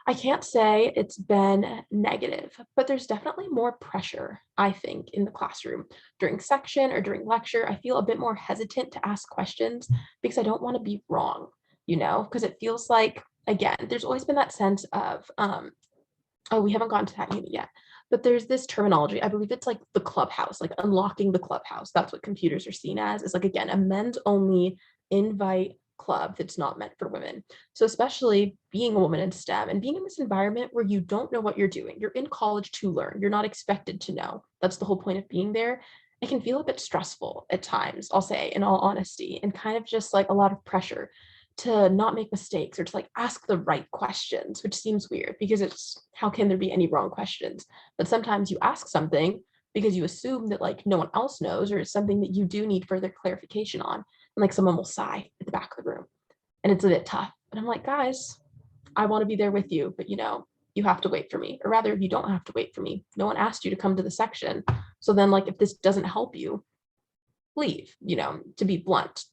I can't say it's been negative, but there's definitely more pressure, I think, in the classroom. During section or during lecture, I feel a bit more hesitant to ask questions because I don't want to be wrong, because it feels like, again, there's always been that sense of, oh, we haven't gotten to that unit yet, but there's this terminology. I believe it's like the clubhouse, like unlocking the clubhouse. That's what computers are seen as, is like, again, a men's only invite club that's not meant for women. So especially being a woman in STEM and being in this environment where you don't know what you're doing, you're in college to learn, you're not expected to know. That's the whole point of being there. It can feel a bit stressful at times, I'll say, in all honesty, and kind of just like a lot of pressure to not make mistakes or to like ask the right questions, which seems weird because it's, how can there be any wrong questions? But sometimes you ask something because you assume that like no one else knows, or it's something that you do need further clarification on. And like someone will sigh at the back of the room and it's a bit tough. And I'm like, guys, I want to be there with you, but you have to wait for me. Or rather, you don't have to wait for me. No one asked you to come to the section. So then like, if this doesn't help you, leave, to be blunt.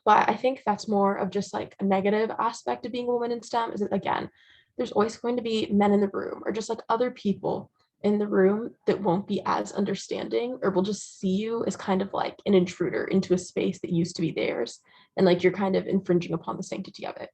But I think that's more of just like a negative aspect of being a woman in STEM, is that, again, there's always going to be men in the room or just like other people in the room that won't be as understanding, or will just see you as kind of like an intruder into a space that used to be theirs. And like you're kind of infringing upon the sanctity of it.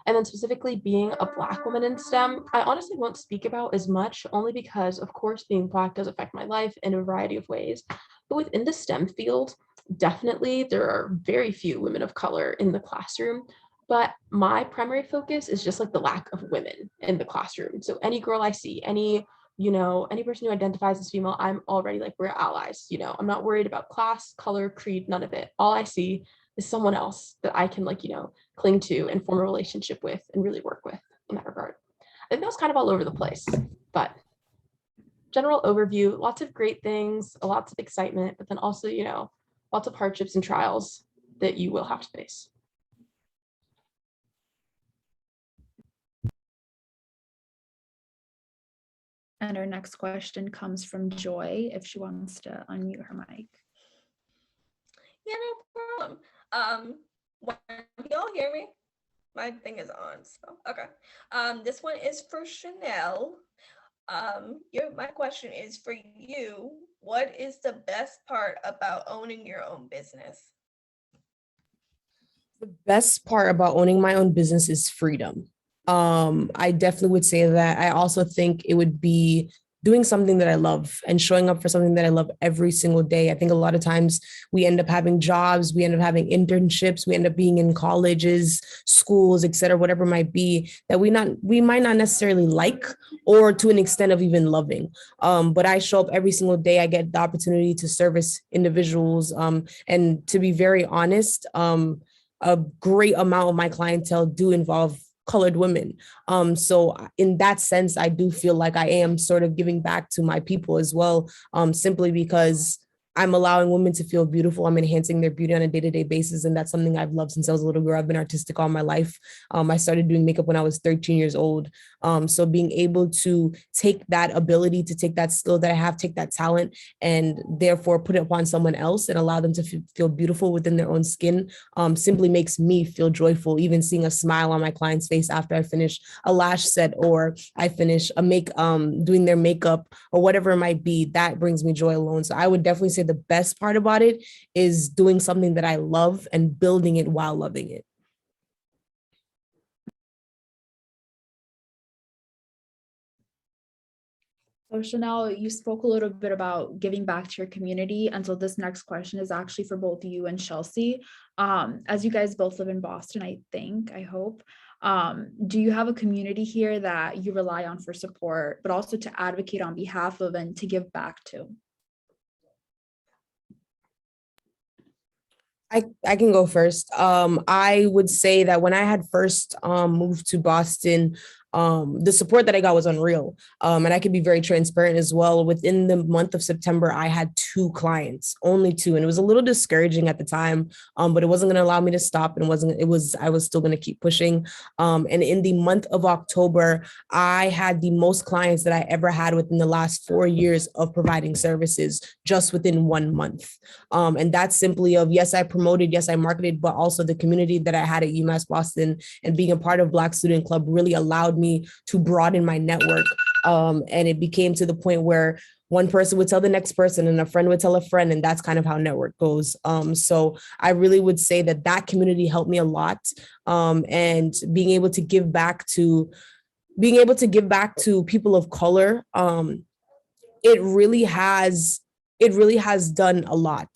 And then specifically being a Black woman in STEM, I honestly won't speak about as much, only because, of course, being Black does affect my life in a variety of ways. But within the STEM field, definitely there are very few women of color in the classroom. But my primary focus is just like the lack of women in the classroom. So any girl I see, any person who identifies as female, I'm already like, we're allies. I'm not worried about class, color, creed, none of it. All I see is someone else that I can cling to and form a relationship with and really work with in that regard. I think that was kind of all over the place, but general overview, lots of great things, lots of excitement, but then also, lots of hardships and trials that you will have to face. And our next question comes from Joy, if she wants to unmute her mic. Yeah, no problem. Can y'all hear me? My thing is on, so okay. This one is for Shanell. My question is for you. What is the best part about owning your own business? The best part about owning my own business is freedom. I definitely would say that. I also think it would be doing something that I love and showing up for something that I love every single day. I think a lot of times we end up having jobs, we end up having internships, we end up being in colleges, schools, et cetera, whatever it might be, that we might not necessarily like, or to an extent of even loving. But I show up every single day. I get the opportunity to service individuals. And to be very honest, a great amount of my clientele do involve colored women. So in that sense, I do feel like I am sort of giving back to my people as well, simply because I'm allowing women to feel beautiful. I'm enhancing their beauty on a day-to-day basis. And that's something I've loved since I was a little girl. I've been artistic all my life. I started doing makeup when I was 13 years old. So being able to take that ability, to take that skill that I have, take that talent, and therefore put it upon someone else and allow them to feel beautiful within their own skin, simply makes me feel joyful. Even seeing a smile on my client's face after I finish a lash set, or I finish doing their makeup, or whatever it might be, that brings me joy alone. So I would definitely say the best part about it is doing something that I love and building it while loving it. So Shanell, you spoke a little bit about giving back to your community. And so this next question is actually for both you and Shelsie. As you guys both live in Boston, I hope. Do you have a community here that you rely on for support, but also to advocate on behalf of and to give back to? I can go first. I would say that when I had first moved to Boston, the support that I got was unreal. And I can be very transparent as well. Within the month of September, I had 2 clients, only 2. And it was a little discouraging at the time, but it wasn't going to allow me to stop. And I was still going to keep pushing. And in the month of October, I had the most clients that I ever had within the last 4 years of providing services just within 1 month. And that's simply of, yes, I promoted, yes, I marketed, but also the community that I had at UMass Boston and being a part of Black Student Club really allowed me to broaden my network. And it became to the point where one person would tell the next person and a friend would tell a friend, and that's kind of how network goes. So I really would say that community helped me a lot. And being able to give back to people of color, it really has done a lot.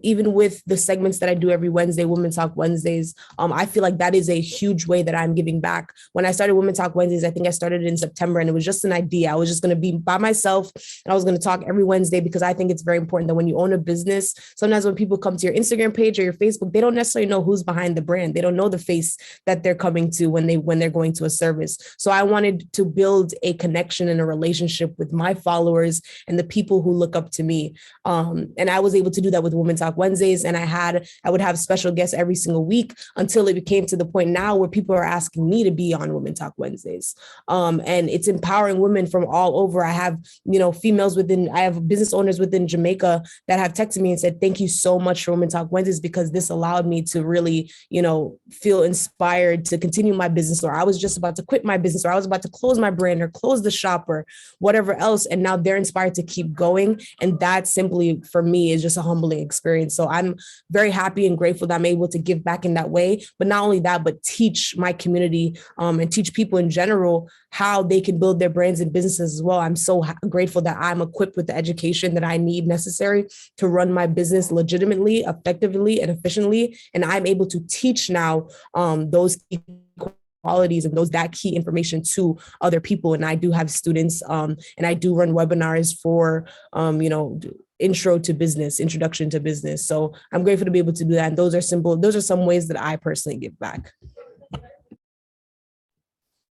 Even with the segments that I do every Wednesday, Women Talk Wednesdays, I feel like that is a huge way that I'm giving back. When I started Women Talk Wednesdays, I think I started in September, and it was just an idea. I was just going to be by myself, and I was going to talk every Wednesday because I think it's very important that when you own a business, sometimes when people come to your Instagram page or your Facebook, they don't necessarily know who's behind the brand. They don't know the face that they're coming to when they're going to a service. So I wanted to build a connection and a relationship with my followers and the people who look up to me. And I was able to do that with Women Talk Wednesdays. And I would have special guests every single week until it became to the point now where people are asking me to be on Women Talk Wednesdays. And it's empowering women from all over. I have, I have business owners within Jamaica that have texted me and said, thank you so much for Women Talk Wednesdays, because this allowed me to really, feel inspired to continue my business, or I was just about to quit my business, or I was about to close my brand or close the shop or whatever else. And now they're inspired to keep going. And that simply for me is just a humbling experience. So I'm very happy and grateful that I'm able to give back in that way. But not only that, but teach my community and teach people in general how they can build their brands and businesses as well. I'm so grateful that I'm equipped with the education that I need necessary to run my business legitimately, effectively, and efficiently. And I'm able to teach now those qualities and that key information to other people. And I do have students and I do run webinars for, introduction to business. So I'm grateful to be able to do that. And those are some ways that I personally give back.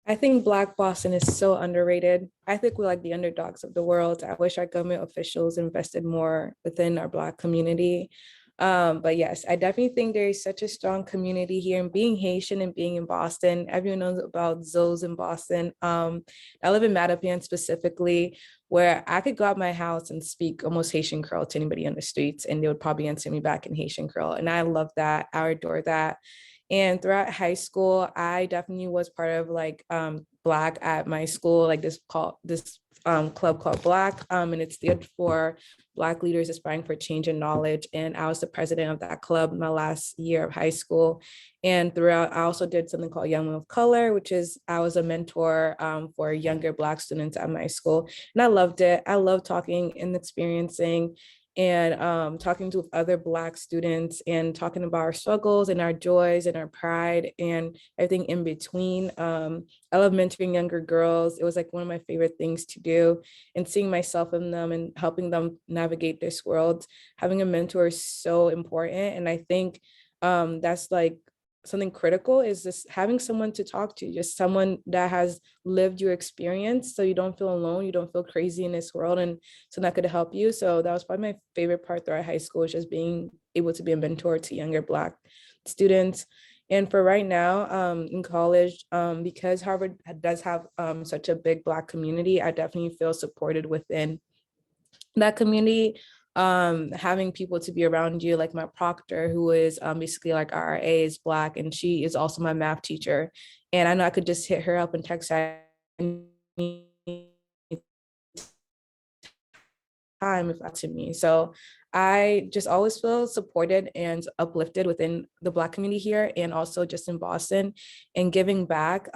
I think Black Boston is so underrated. I think we're like the underdogs of the world. I wish our government officials invested more within our Black community. But yes, I definitely think there is such a strong community here. And being Haitian and being in Boston, everyone knows about Zoes in Boston. I live in Mattapan specifically, where I could go out my house and speak almost Haitian Creole to anybody on the streets, and they would probably answer me back in Haitian Creole. And I love that. I adore that. And throughout high school, I definitely was part of like Black at my school, like this club called Black, and it stood for Black Leaders Aspiring for Change and Knowledge. And I was the president of that club my last year of high school. And throughout, I also did something called Young Women of Color, which is I was a mentor for younger Black students at my school. And I loved it. I love talking and experiencing and talking to other Black students and talking about our struggles and our joys and our pride and everything in between. I love mentoring younger girls. It was like one of my favorite things to do, and seeing myself in them and helping them navigate this world. Having a mentor is so important. And I think that's like something critical, is just having someone to talk to, just someone that has lived your experience, so you don't feel alone, you don't feel crazy in this world, and so that could help you. So that was probably my favorite part throughout high school, is just being able to be a mentor to younger Black students. And for right now in college, because Harvard does have such a big Black community, I definitely feel supported within that community. Having people to be around you, like my proctor, who is basically like our RA, is Black, and she is also my math teacher. And I know I could just hit her up and text her time if that's to me. So I just always feel supported and uplifted within the Black community here, and also just in Boston, and giving back.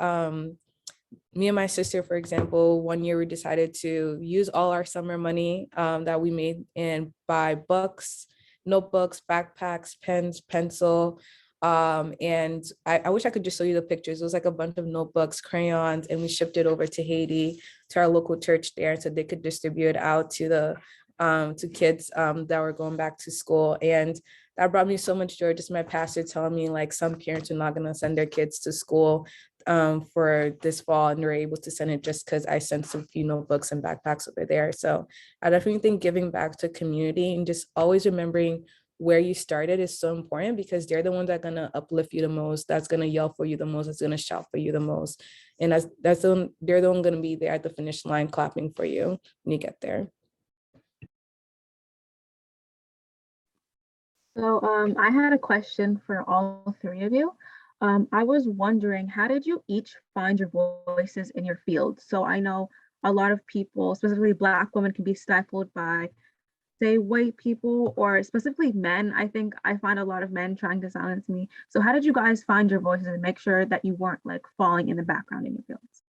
me and my sister, for example, one year we decided to use all our summer money that we made and buy books, notebooks, backpacks, pens, pencil. And I wish I could just show you the pictures. It was like a bunch of notebooks, crayons, and we shipped it over to Haiti, to our local church there, so they could distribute it out to the to kids that were going back to school. And that brought me so much joy, just my pastor telling me like some parents are not going to send their kids to school for this fall, and they're able to send it just because I sent some few notebooks and backpacks over there. So I definitely think giving back to community and just always remembering where you started is so important, because they're the ones that are gonna uplift you the most, that's gonna yell for you the most, that's gonna shout for you the most. And they're the one gonna be there at the finish line clapping for you when you get there. So I had a question for all three of you. I was wondering, how did you each find your voices in your field? So I know a lot of people, specifically Black women, can be stifled by, say, white people, or specifically men. I think I find a lot of men trying to silence me. So how did you guys find your voices and make sure that you weren't like falling in the background in your fields?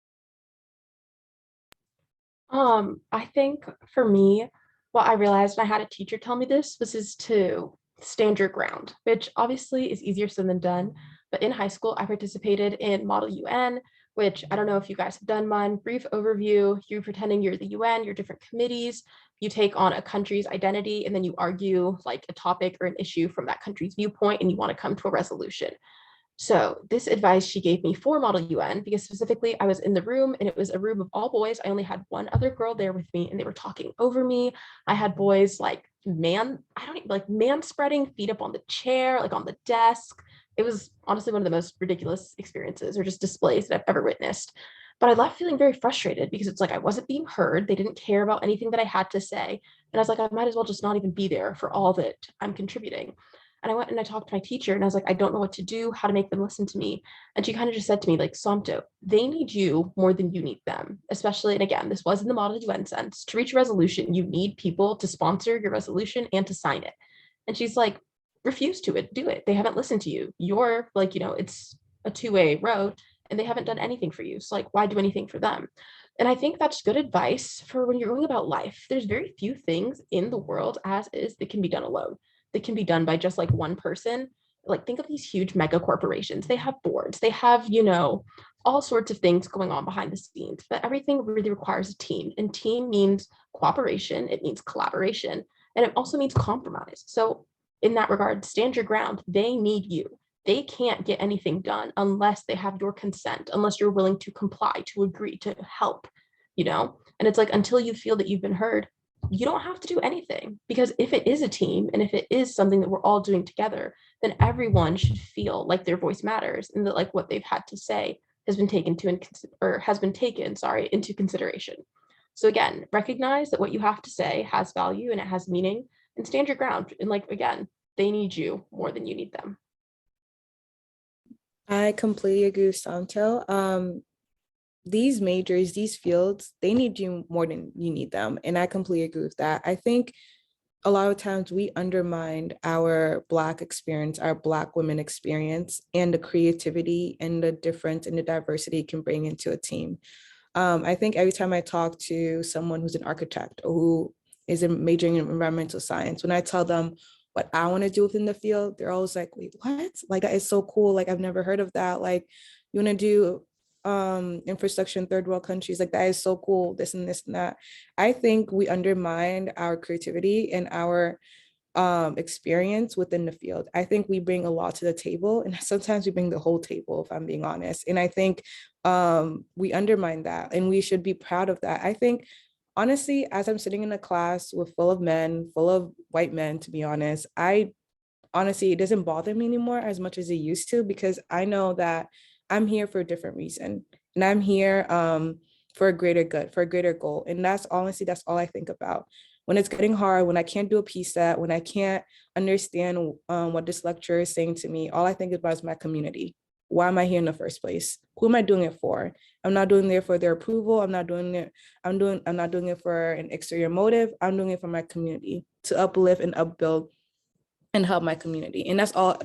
I think for me, what I realized, and I had a teacher tell me this, was is to stand your ground, which obviously is easier said than done. But in high school, I participated in Model UN, which I don't know if you guys have done one. Brief overview, you're pretending you're the UN, you're different committees, you take on a country's identity, and then you argue like a topic or an issue from that country's viewpoint, and you want to come to a resolution. So this advice she gave me for Model UN, because specifically I was in the room and it was a room of all boys. I only had one other girl there with me and they were talking over me. I had boys like man spreading, feet up on the chair, like on the desk. It was honestly one of the most ridiculous experiences or just displays that I've ever witnessed. But I left feeling very frustrated because it's like I wasn't being heard. They didn't care about anything that I had to say. And I was like, I might as well just not even be there for all that I'm contributing. And I went and I talked to my teacher and I was like, I don't know what to do, how to make them listen to me. And she kind of just said to me, like, Somto, they need you more than you need them. Especially, and again, this was in the Model UN sense, to reach a resolution, you need people to sponsor your resolution and to sign it. And she's like, refuse to do it. They haven't listened to you. You're like, it's a two-way road and they haven't done anything for you. So like, why do anything for them? And I think that's good advice for when you're going about life. There's very few things in the world as is that can be done alone, that can be done by just like one person. Like think of these huge mega corporations. They have boards, they have, all sorts of things going on behind the scenes, but everything really requires a team. And team means cooperation, it means collaboration, and it also means compromise. So in that regard, stand your ground. They need you. They can't get anything done unless they have your consent, unless you're willing to comply, to agree, to help, And it's like, until you feel that you've been heard, you don't have to do anything, because if it is a team and if it is something that we're all doing together, then everyone should feel like their voice matters and that like what they've had to say has been taken into consideration. So again, recognize that what you have to say has value and it has meaning, and stand your ground. And like, again, they need you more than you need them. I completely agree with Santo. These majors, these fields, they need you more than you need them. And I completely agree with that. I think a lot of times we undermine our Black experience, our Black women experience, and the creativity and the difference and the diversity it can bring into a team. I think every time I talk to someone who's an architect or who is majoring in environmental science, when I tell them what I want to do within the field, they're always like, wait, what? Like, that is so cool. Like, I've never heard of that. Like, you want to do infrastructure in third world countries, like that is so cool, this and this and that. I think we undermine our creativity and our experience within the field. I think we bring a lot to the table, and sometimes we bring the whole table, if I'm being honest. And I think we undermine that, and we should be proud of that. I think honestly, as I'm sitting in a class with full of men, full of white men, to be honest, it doesn't bother me anymore as much as it used to, because I know that I'm here for a different reason. And I'm here for a greater good, for a greater goal. And that's all I think about. When it's getting hard, when I can't do a piece set, when I can't understand what this lecturer is saying to me, all I think about is my community. Why am I here in the first place? Who am I doing it for? I'm not doing it for their approval. I'm not doing it for an exterior motive. I'm doing it for my community, to uplift and upbuild and help my community. And that's all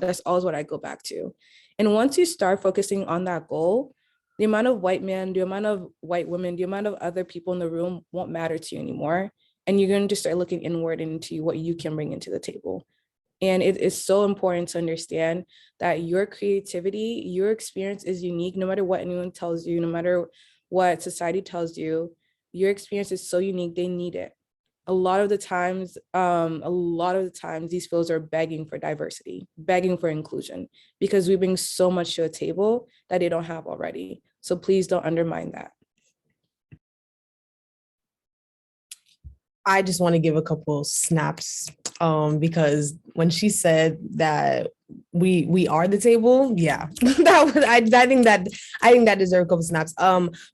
what I go back to. And once you start focusing on that goal, the amount of white men, the amount of white women, the amount of other people in the room won't matter to you anymore. And you're going to just start looking inward into what you can bring into the table. And it is so important to understand that your creativity, your experience is unique, no matter what anyone tells you, no matter what society tells you, your experience is so unique, they need it. A lot of the times, these fields are begging for diversity, begging for inclusion, because we bring so much to a table that they don't have already. So please don't undermine that. I just want to give a couple snaps because when she said that we are the table, yeah, I think that deserves a couple snaps.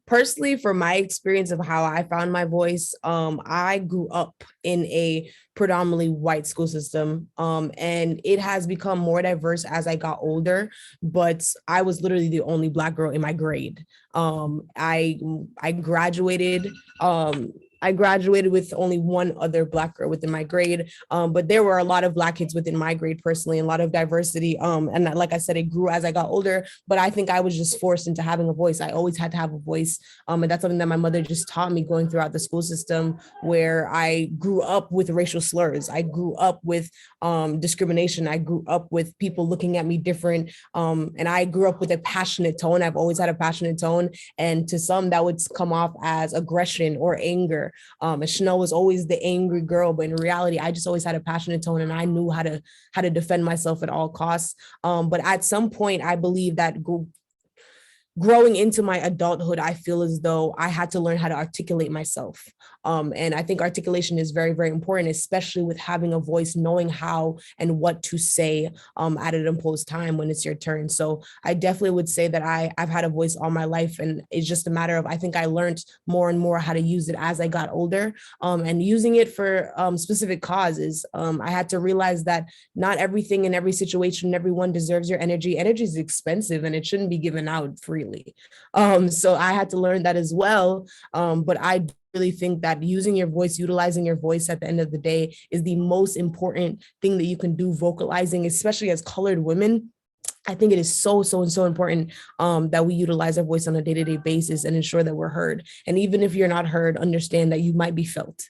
Personally, for my experience of how I found my voice, I grew up in a predominantly white school system, and it has become more diverse as I got older, but I was literally the only Black girl in my grade. I graduated. I graduated with only one other Black girl within my grade, but there were a lot of Black kids within my grade personally, and a lot of diversity. And like I said, it grew as I got older, but I think I was just forced into having a voice. I always had to have a voice. And that's something that my mother just taught me going throughout the school system, where I grew up with racial slurs. I grew up with discrimination. I grew up with people looking at me different. And I grew up with a passionate tone. I've always had a passionate tone. And to some, that would come off as aggression or anger. And Shanell was always the angry girl, but in reality, I just always had a passionate tone, and I knew how to defend myself at all costs. But at some point, I believe that growing into my adulthood, I feel as though I had to learn how to articulate myself. And I think articulation is very, very important, especially with having a voice, knowing how and what to say at an imposed time when it's your turn. So I definitely would say that I've had a voice all my life, and it's just a matter of, I think I learned more and more how to use it as I got older, and using it for specific causes. I had to realize that not everything in every situation, everyone deserves your energy. Energy is expensive and it shouldn't be given out freely. So I had to learn that as well. But I really think that using your voice, utilizing your voice at the end of the day is the most important thing that you can do, vocalizing, especially as colored women. I think it is so important that we utilize our voice on a day-to-day basis and ensure that we're heard. And even if you're not heard, understand that you might be felt.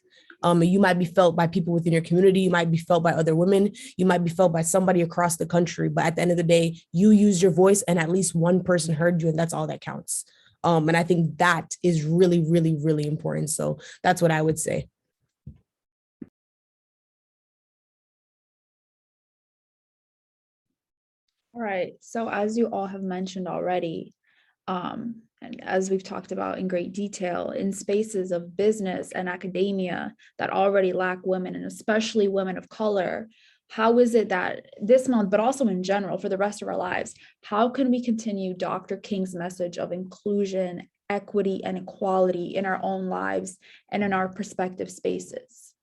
You might be felt by people within your community. You might be felt by other women. You might be felt by somebody across the country. But at the end of the day, you used your voice and at least one person heard you, and that's all that counts. And I think that is really, really, really important. So that's what I would say. All right. So as you all have mentioned already, and as we've talked about in great detail, in spaces of business and academia that already lack women, and especially women of color, how is it that this month, but also in general for the rest of our lives, how can we continue Dr. King's message of inclusion, equity, and equality in our own lives and in our prospective spaces?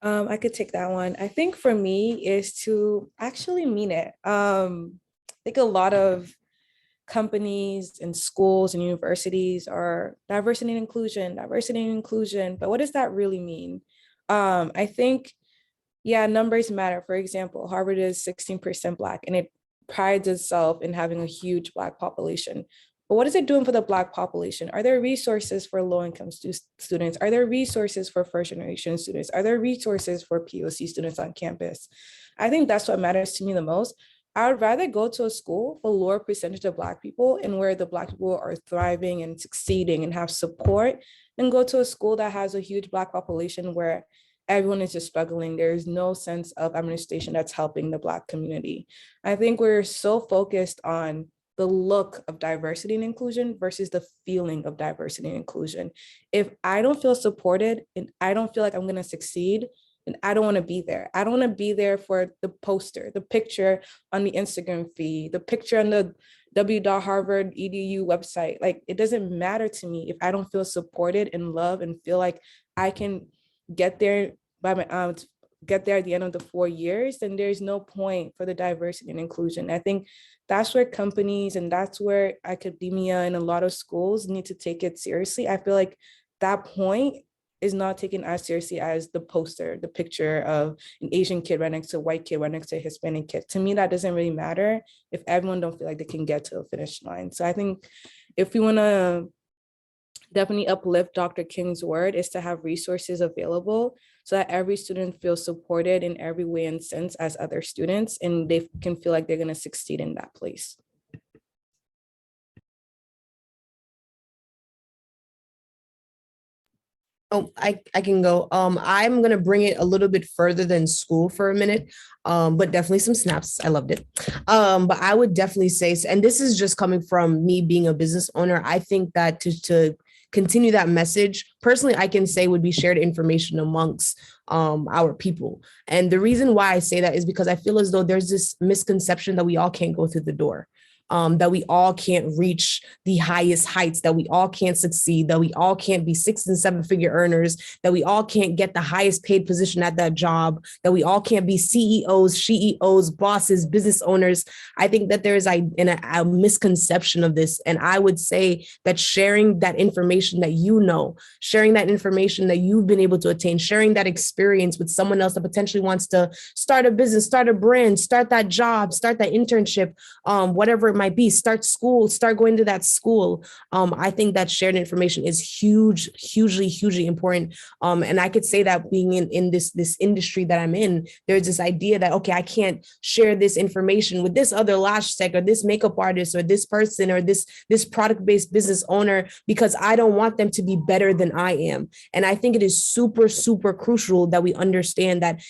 I could take that one. I think for me is to actually mean it. I think a lot of companies and schools and universities are diversity and inclusion, but what does that really mean? I think, yeah, numbers matter. For example, Harvard is 16% Black, and it prides itself in having a huge Black population. But what is it doing for the Black population? Are there resources for low-income students? Are there resources for first-generation students? Are there resources for POC students on campus? I think that's what matters to me the most. I would rather go to a school with a lower percentage of Black people and where the Black people are thriving and succeeding and have support than go to a school that has a huge Black population where everyone is just struggling. There's no sense of administration that's helping the Black community. I think we're so focused on the look of diversity and inclusion versus the feeling of diversity and inclusion. If I don't feel supported and I don't feel like I'm gonna succeed, then I don't wanna be there. I don't wanna be there for the poster, the picture on the Instagram feed, the picture on the w.harvard.edu website. Like, it doesn't matter to me if I don't feel supported and loved and feel like I can get there by my get there at the end of the 4 years, then there's no point for the diversity and inclusion. I think that's where companies and that's where academia and a lot of schools need to take it seriously. I feel like that point is not taken as seriously as the poster, the picture of an Asian kid right next to a white kid, right next to a Hispanic kid. To me, that doesn't really matter if everyone don't feel like they can get to a finish line. So I think if we want to definitely uplift Dr. King's word, is to have resources available so that every student feels supported in every way and sense as other students, and they can feel like they're going to succeed in that place. Oh, I can go. I'm gonna bring it a little bit further than school for a minute, but definitely some snaps. I loved it. But I would definitely say, and this is just coming from me being a business owner, I think that to continue that message, personally, I can say would be shared information amongst our people. And the reason why I say that is because I feel as though there's this misconception that we all can't go through the door. That we all can't reach the highest heights, that we all can't succeed, that we all can't be 6 and 7 figure earners, that we all can't get the highest paid position at that job, that we all can't be CEOs, SHEOs, bosses, business owners. I think that there's a misconception of this. And I would say that sharing that information that you know, sharing that information that you've been able to attain, sharing that experience with someone else that potentially wants to start a business, start a brand, start that job, start that internship, whatever it might be, start school, start going to that school. I think that shared information is hugely important. And I could say that being in this industry that I'm in, there's this idea that, okay, I can't share this information with this other lash tech or this makeup artist or this person or this product-based business owner because I don't want them to be better than I am. And I think it is super crucial that we understand that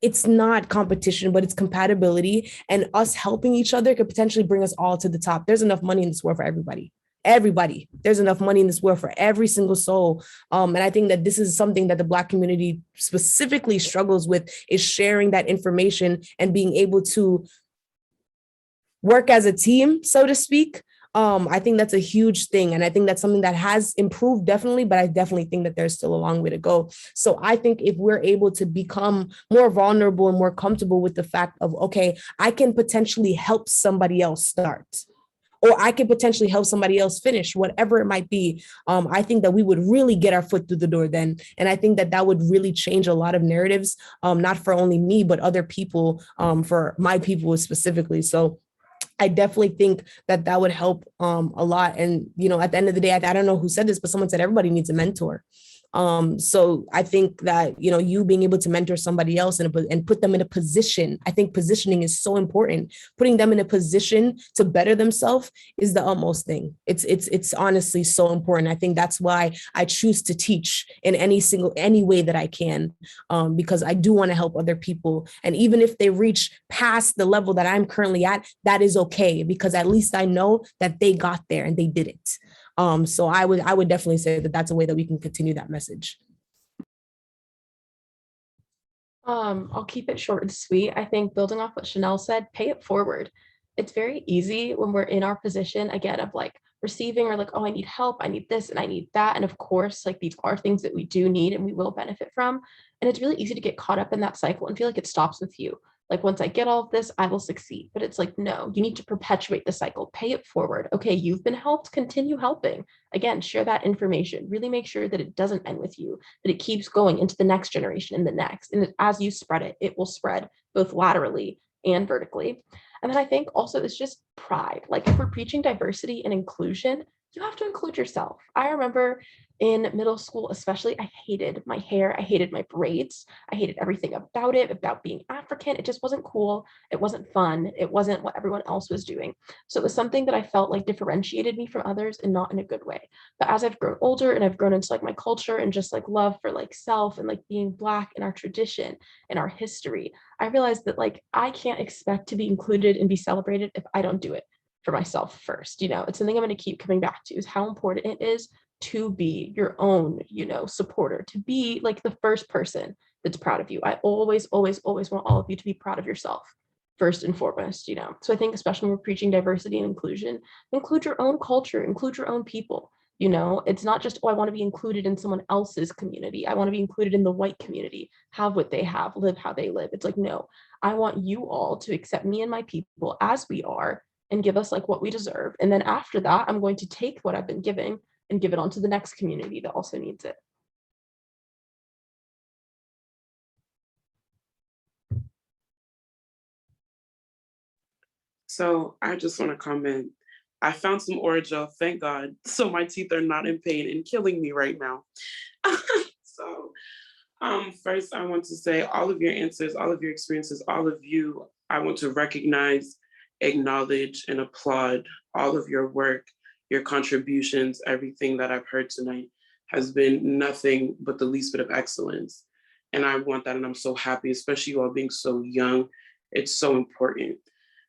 it's not competition, but it's compatibility, and us helping each other could potentially bring us all to the top. There's enough money in this world for everybody. There's enough money in this world for every single soul. And I think that this is something that the Black community specifically struggles with, is sharing that information and being able to work as a team, so to speak. I think that's a huge thing. And I think that's something that has improved definitely, but I definitely think that there's still a long way to go. So I think if we're able to become more vulnerable and more comfortable with the fact of, okay, I can potentially help somebody else start, or I can potentially help somebody else finish, whatever it might be. I think that we would really get our foot through the door then. And I think that that would really change a lot of narratives, not for only me, but other people, for my people specifically. So I definitely think that that would help a lot. And, you know, at the end of the day, I don't know who said this, but someone said everybody needs a mentor. So I think that, you know, you being able to mentor somebody else and put them in a position, I think positioning is so important. Putting them in a position to better themselves is the utmost thing. It's honestly so important. I think that's why I choose to teach in any way that I can, because I do want to help other people. And even if they reach past the level that I'm currently at, that is okay, because at least I know that they got there and they did it. So I would definitely say that that's a way that we can continue that message. I'll keep it short and sweet. I think building off what Shanell said, pay it forward. It's very easy when we're in our position again of like receiving or like, oh, I need help, I need this and I need that. And of course, like these are things that we do need and we will benefit from. And it's really easy to get caught up in that cycle and feel like it stops with you. Like once I get all of this, I will succeed. But it's like, no, you need to perpetuate the cycle, pay it forward. Okay, you've been helped, continue helping. Again, share that information, really make sure that it doesn't end with you, that it keeps going into the next generation and the next. And as you spread it, it will spread both laterally and vertically. And then I think also it's just pride. Like if we're preaching diversity and inclusion, you have to include yourself. I remember in middle school, especially, I hated my hair. I hated my braids. I hated everything about it, about being African. It just wasn't cool. It wasn't fun. It wasn't what everyone else was doing. So it was something that I felt like differentiated me from others and not in a good way. But as I've grown older and I've grown into like my culture and just like love for like self and like being Black in our tradition and our history, I realized that like I can't expect to be included and be celebrated if I don't do it for myself first. You know, it's something I'm going to keep coming back to, is how important it is to be your own, you know, supporter, to be like the first person that's proud of you. I always want all of you to be proud of yourself first and foremost, you know. So I think especially when we're preaching diversity and inclusion, include your own culture, include your own people. You know, it's not just, oh, I want to be included in someone else's community. I want to be included in the white community, have what they have, live how they live. It's like, no, I want you all to accept me and my people as we are and give us like what we deserve. And then after that, I'm going to take what I've been giving and give it on to the next community that also needs it. So I just want to comment. I found some Orajel, thank God. So my teeth are not in pain and killing me right now. So first I want to say all of your answers, all of your experiences, all of you, I want to recognize, acknowledge, and applaud all of your work, your contributions. Everything that I've heard tonight has been nothing but the least bit of excellence. And I want that, and I'm so happy, especially you all being so young. It's so important.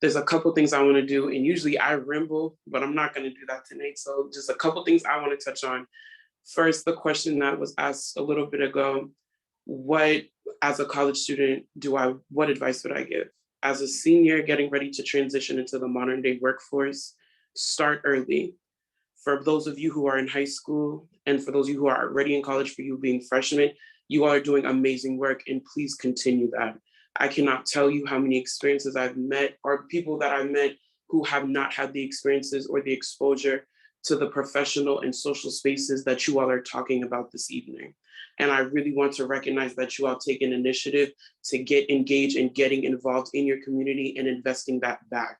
There's a couple things I want to do, and usually I ramble, but I'm not going to do that tonight. So just a couple things I want to touch on. First, the question that was asked a little bit ago, what, as a college student, what advice would I give? As a senior getting ready to transition into the modern day workforce, start early. For those of you who are in high school, and for those of you who are already in college, for you being freshmen, you all are doing amazing work, and please continue that. I cannot tell you how many experiences I've met, or people that I've met who have not had the experiences or the exposure to the professional and social spaces that you all are talking about this evening. And I really want to recognize that you all take an initiative to get engaged and getting involved in your community and investing that back.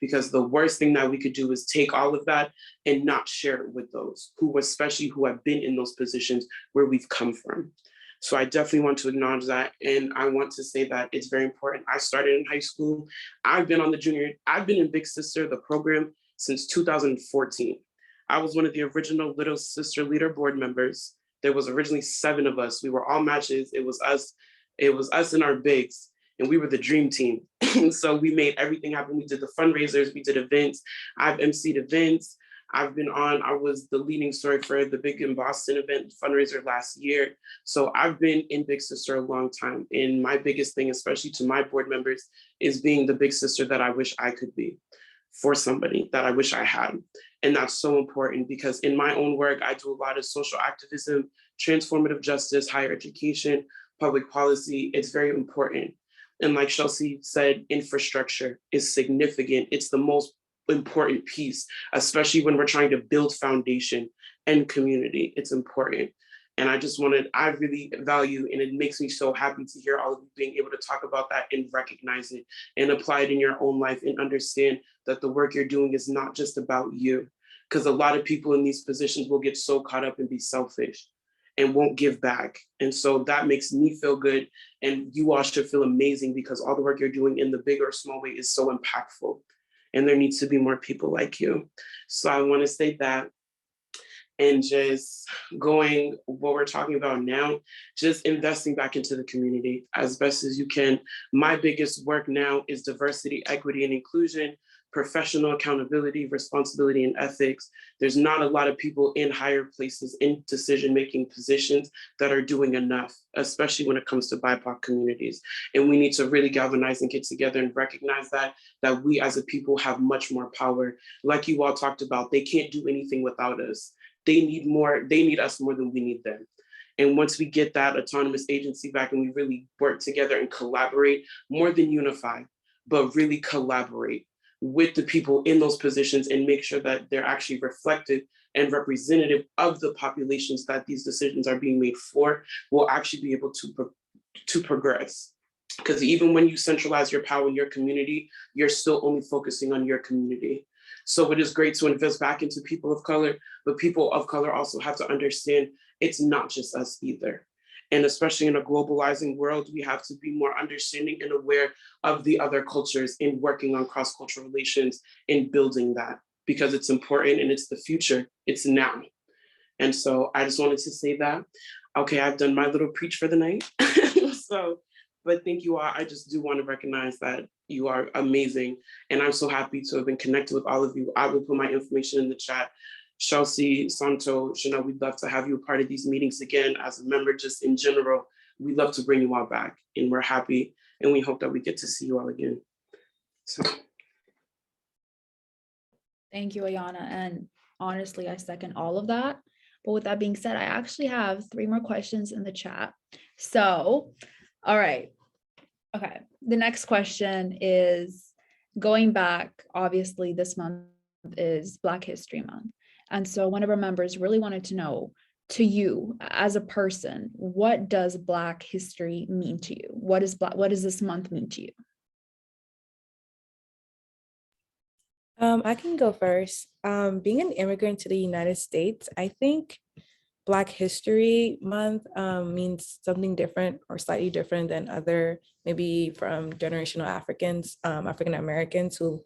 Because the worst thing that we could do is take all of that and not share it with those who, especially who have been in those positions where we've come from. So I definitely want to acknowledge that. And I want to say that it's very important. I started in high school. I've been in Big Sister, the program, since 2014. I was one of the original Little Sister Leader board members. There was originally 7 of us. We were all matches. It was us and our bigs, and we were the dream team. So we made everything happen. We did the fundraisers, we did events. I've emceed events. I was the leading story for the Big in Boston event fundraiser last year. So I've been in Big Sister a long time. And my biggest thing, especially to my board members, is being the big sister that I wish I could be for somebody that I wish I had. And that's so important because in my own work, I do a lot of social activism, transformative justice, higher education, public policy. It's very important. And like Shelsie said, infrastructure is significant. It's the most important piece, especially when we're trying to build foundation and community. It's important. And I really value, and it makes me so happy to hear all of you being able to talk about that and recognize it and apply it in your own life and understand that the work you're doing is not just about you. Because a lot of people in these positions will get so caught up and be selfish and won't give back. And so that makes me feel good. And you all should feel amazing because all the work you're doing in the big or small way is so impactful. And there needs to be more people like you. So I want to say that. And just going what we're talking about now, just investing back into the community as best as you can. My biggest work now is diversity, equity, and inclusion, professional accountability, responsibility, and ethics. There's not a lot of people in higher places in decision-making positions that are doing enough, especially when it comes to BIPOC communities. And we need to really galvanize and get together and recognize that we as a people have much more power. Like you all talked about, they can't do anything without us. They need us more than we need them. And once we get that autonomous agency back and we really work together and collaborate, more than unify, but really collaborate with the people in those positions and make sure that they're actually reflective and representative of the populations that these decisions are being made for, we'll actually be able to progress. Because even when you centralize your power in your community, you're still only focusing on your community. So it is great to invest back into people of color, but people of color also have to understand it's not just us either. And especially in a globalizing world, we have to be more understanding and aware of the other cultures in working on cross-cultural relations and building that because it's important and it's the future, it's now. And so I just wanted to say that. Okay, I've done my little preach for the night. But thank you all. I just do want to recognize that you are amazing. And I'm so happy to have been connected with all of you. I will put my information in the chat. Shelsie, Somto, Shanell, we'd love to have you a part of these meetings again as a member, just in general. We'd love to bring you all back and we're happy and we hope that we get to see you all again. So. Thank you, Ayana. And honestly, I second all of that. But with that being said, I actually have 3 more questions in the chat. So, all right. Okay. The next question is going back, obviously this month is Black History Month. And so one of our members really wanted to know, to you as a person, what does Black history mean to you? What does this month mean to you? I can go first. Being an immigrant to the United States, I think Black History Month means something different or slightly different than other, maybe from generational African Americans who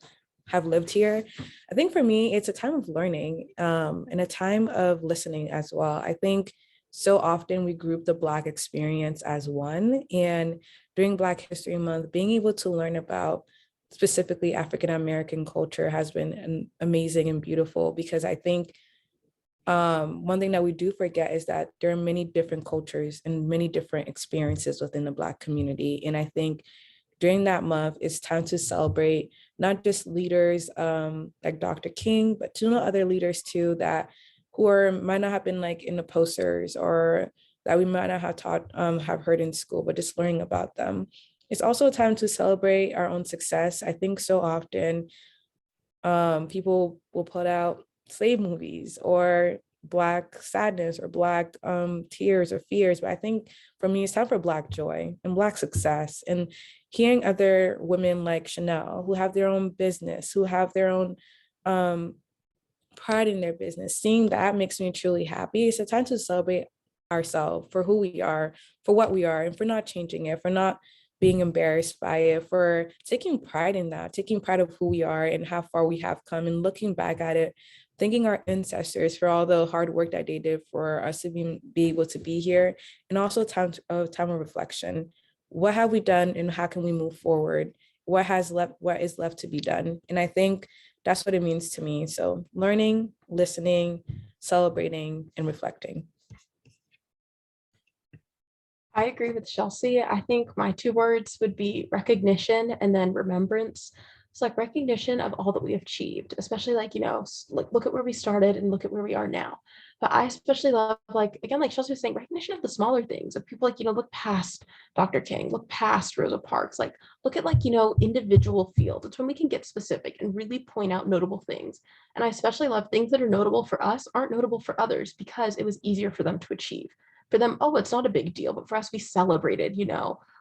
have lived here. I think for me, it's a time of learning and a time of listening as well. I think so often we group the Black experience as one. And during Black History Month, being able to learn about specifically African American culture has been amazing and beautiful, because I think one thing that we do forget is that there are many different cultures and many different experiences within the Black community. And I think during that month, it's time to celebrate not just leaders like Dr. King, but to know other leaders too that who are might not have been like in the posters or that we might not have taught have heard in school, but just learning about them. It's also a time to celebrate our own success. I think so often people will put out slave movies or Black sadness or Black tears or fears. But I think for me, it's time for Black joy and Black success. And hearing other women like Shanell, who have their own business, who have their own pride in their business, seeing that makes me truly happy. It's a time to celebrate ourselves for who we are, for what we are, and for not changing it, for not being embarrassed by it, for taking pride in that, taking pride of who we are and how far we have come, and looking back at it, thanking our ancestors for all the hard work that they did for us to be able to be here, and also time of reflection. What have we done and how can we move forward? What is left to be done? And I think that's what it means to me. So learning, listening, celebrating, and reflecting. I agree with Shelsie. I think my two words would be recognition and then remembrance. It's like recognition of all that we have achieved, especially like, look at where we started and look at where we are now. But I especially love, like, again, like Shelsie was saying, recognition of the smaller things, of people like, look past Dr. King, look past Rosa Parks, like, look at like, individual fields. It's when we can get specific and really point out notable things. And I especially love things that are notable for us aren't notable for others because it was easier for them to achieve. For them, oh, it's not a big deal. But for us, we celebrated,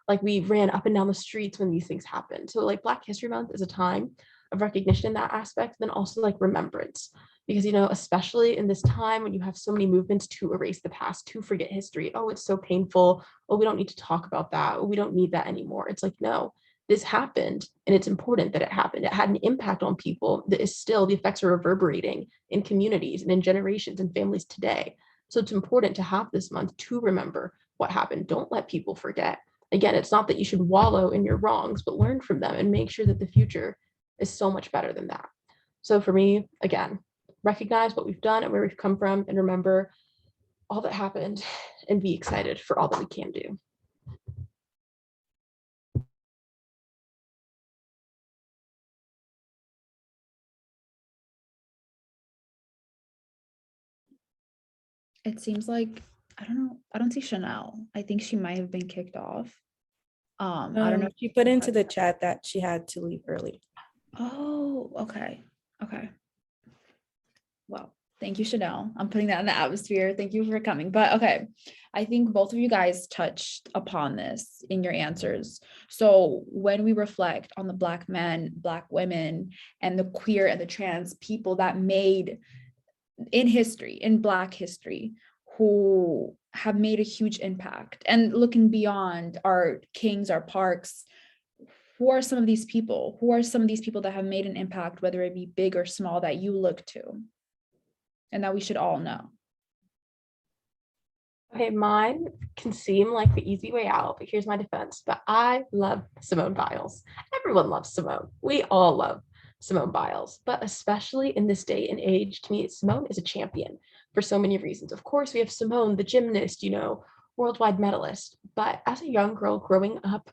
like we ran up and down the streets when these things happened. So like Black History Month is a time of recognition in that aspect, then also like remembrance. Because, especially in this time when you have so many movements to erase the past, to forget history. Oh, it's so painful. Oh, we don't need to talk about that. Oh, we don't need that anymore. It's like, no, this happened and it's important that it happened. It had an impact on people that is still, the effects are reverberating in communities and in generations and families today. So it's important to have this month to remember what happened. Don't let people forget. Again, it's not that you should wallow in your wrongs, but learn from them and make sure that the future is so much better than that. So for me, again, recognize what we've done and where we've come from and remember all that happened and be excited for all that we can do. It seems like, I don't know, I don't see Shanell. I think she might have been kicked off. I don't know. She put into the chat that she had to leave early. Oh, okay. Well, thank you, Shanell. I'm putting that in the atmosphere. Thank you for coming. But okay, I think both of you guys touched upon this in your answers. So when we reflect on the Black men, Black women, and the queer and the trans people that made in history, in Black history, who have made a huge impact, and looking beyond our Kings, our Parks, who are some of these people? Who are some of these people that have made an impact, whether it be big or small, that you look to and that we should all know? Okay, mine can seem like the easy way out, but here's my defense. But I love Simone Biles. Everyone loves Simone. We all love Simone Biles, but especially in this day and age, to me, Simone is a champion for so many reasons. Of course, we have Simone, the gymnast, worldwide medalist. But as a young girl growing up,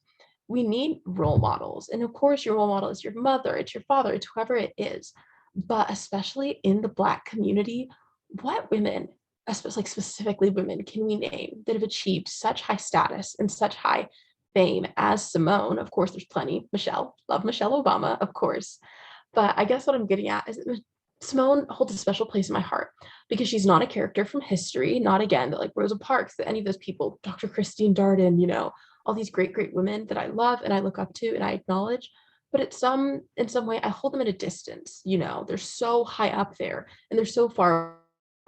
we need role models. And of course, your role model is your mother, it's your father, it's whoever it is. But especially in the Black community, what women, especially specifically women, can we name that have achieved such high status and such high fame as Simone? Of course, there's plenty. Michelle, love Michelle Obama, of course. But I guess what I'm getting at is that Simone holds a special place in my heart because she's not a character from history, not again that like Rosa Parks, that any of those people, Dr. Christine Darden, all these great, great women that I love and I look up to and I acknowledge. but in some way I hold them at a distance. They're so high up there and they're so far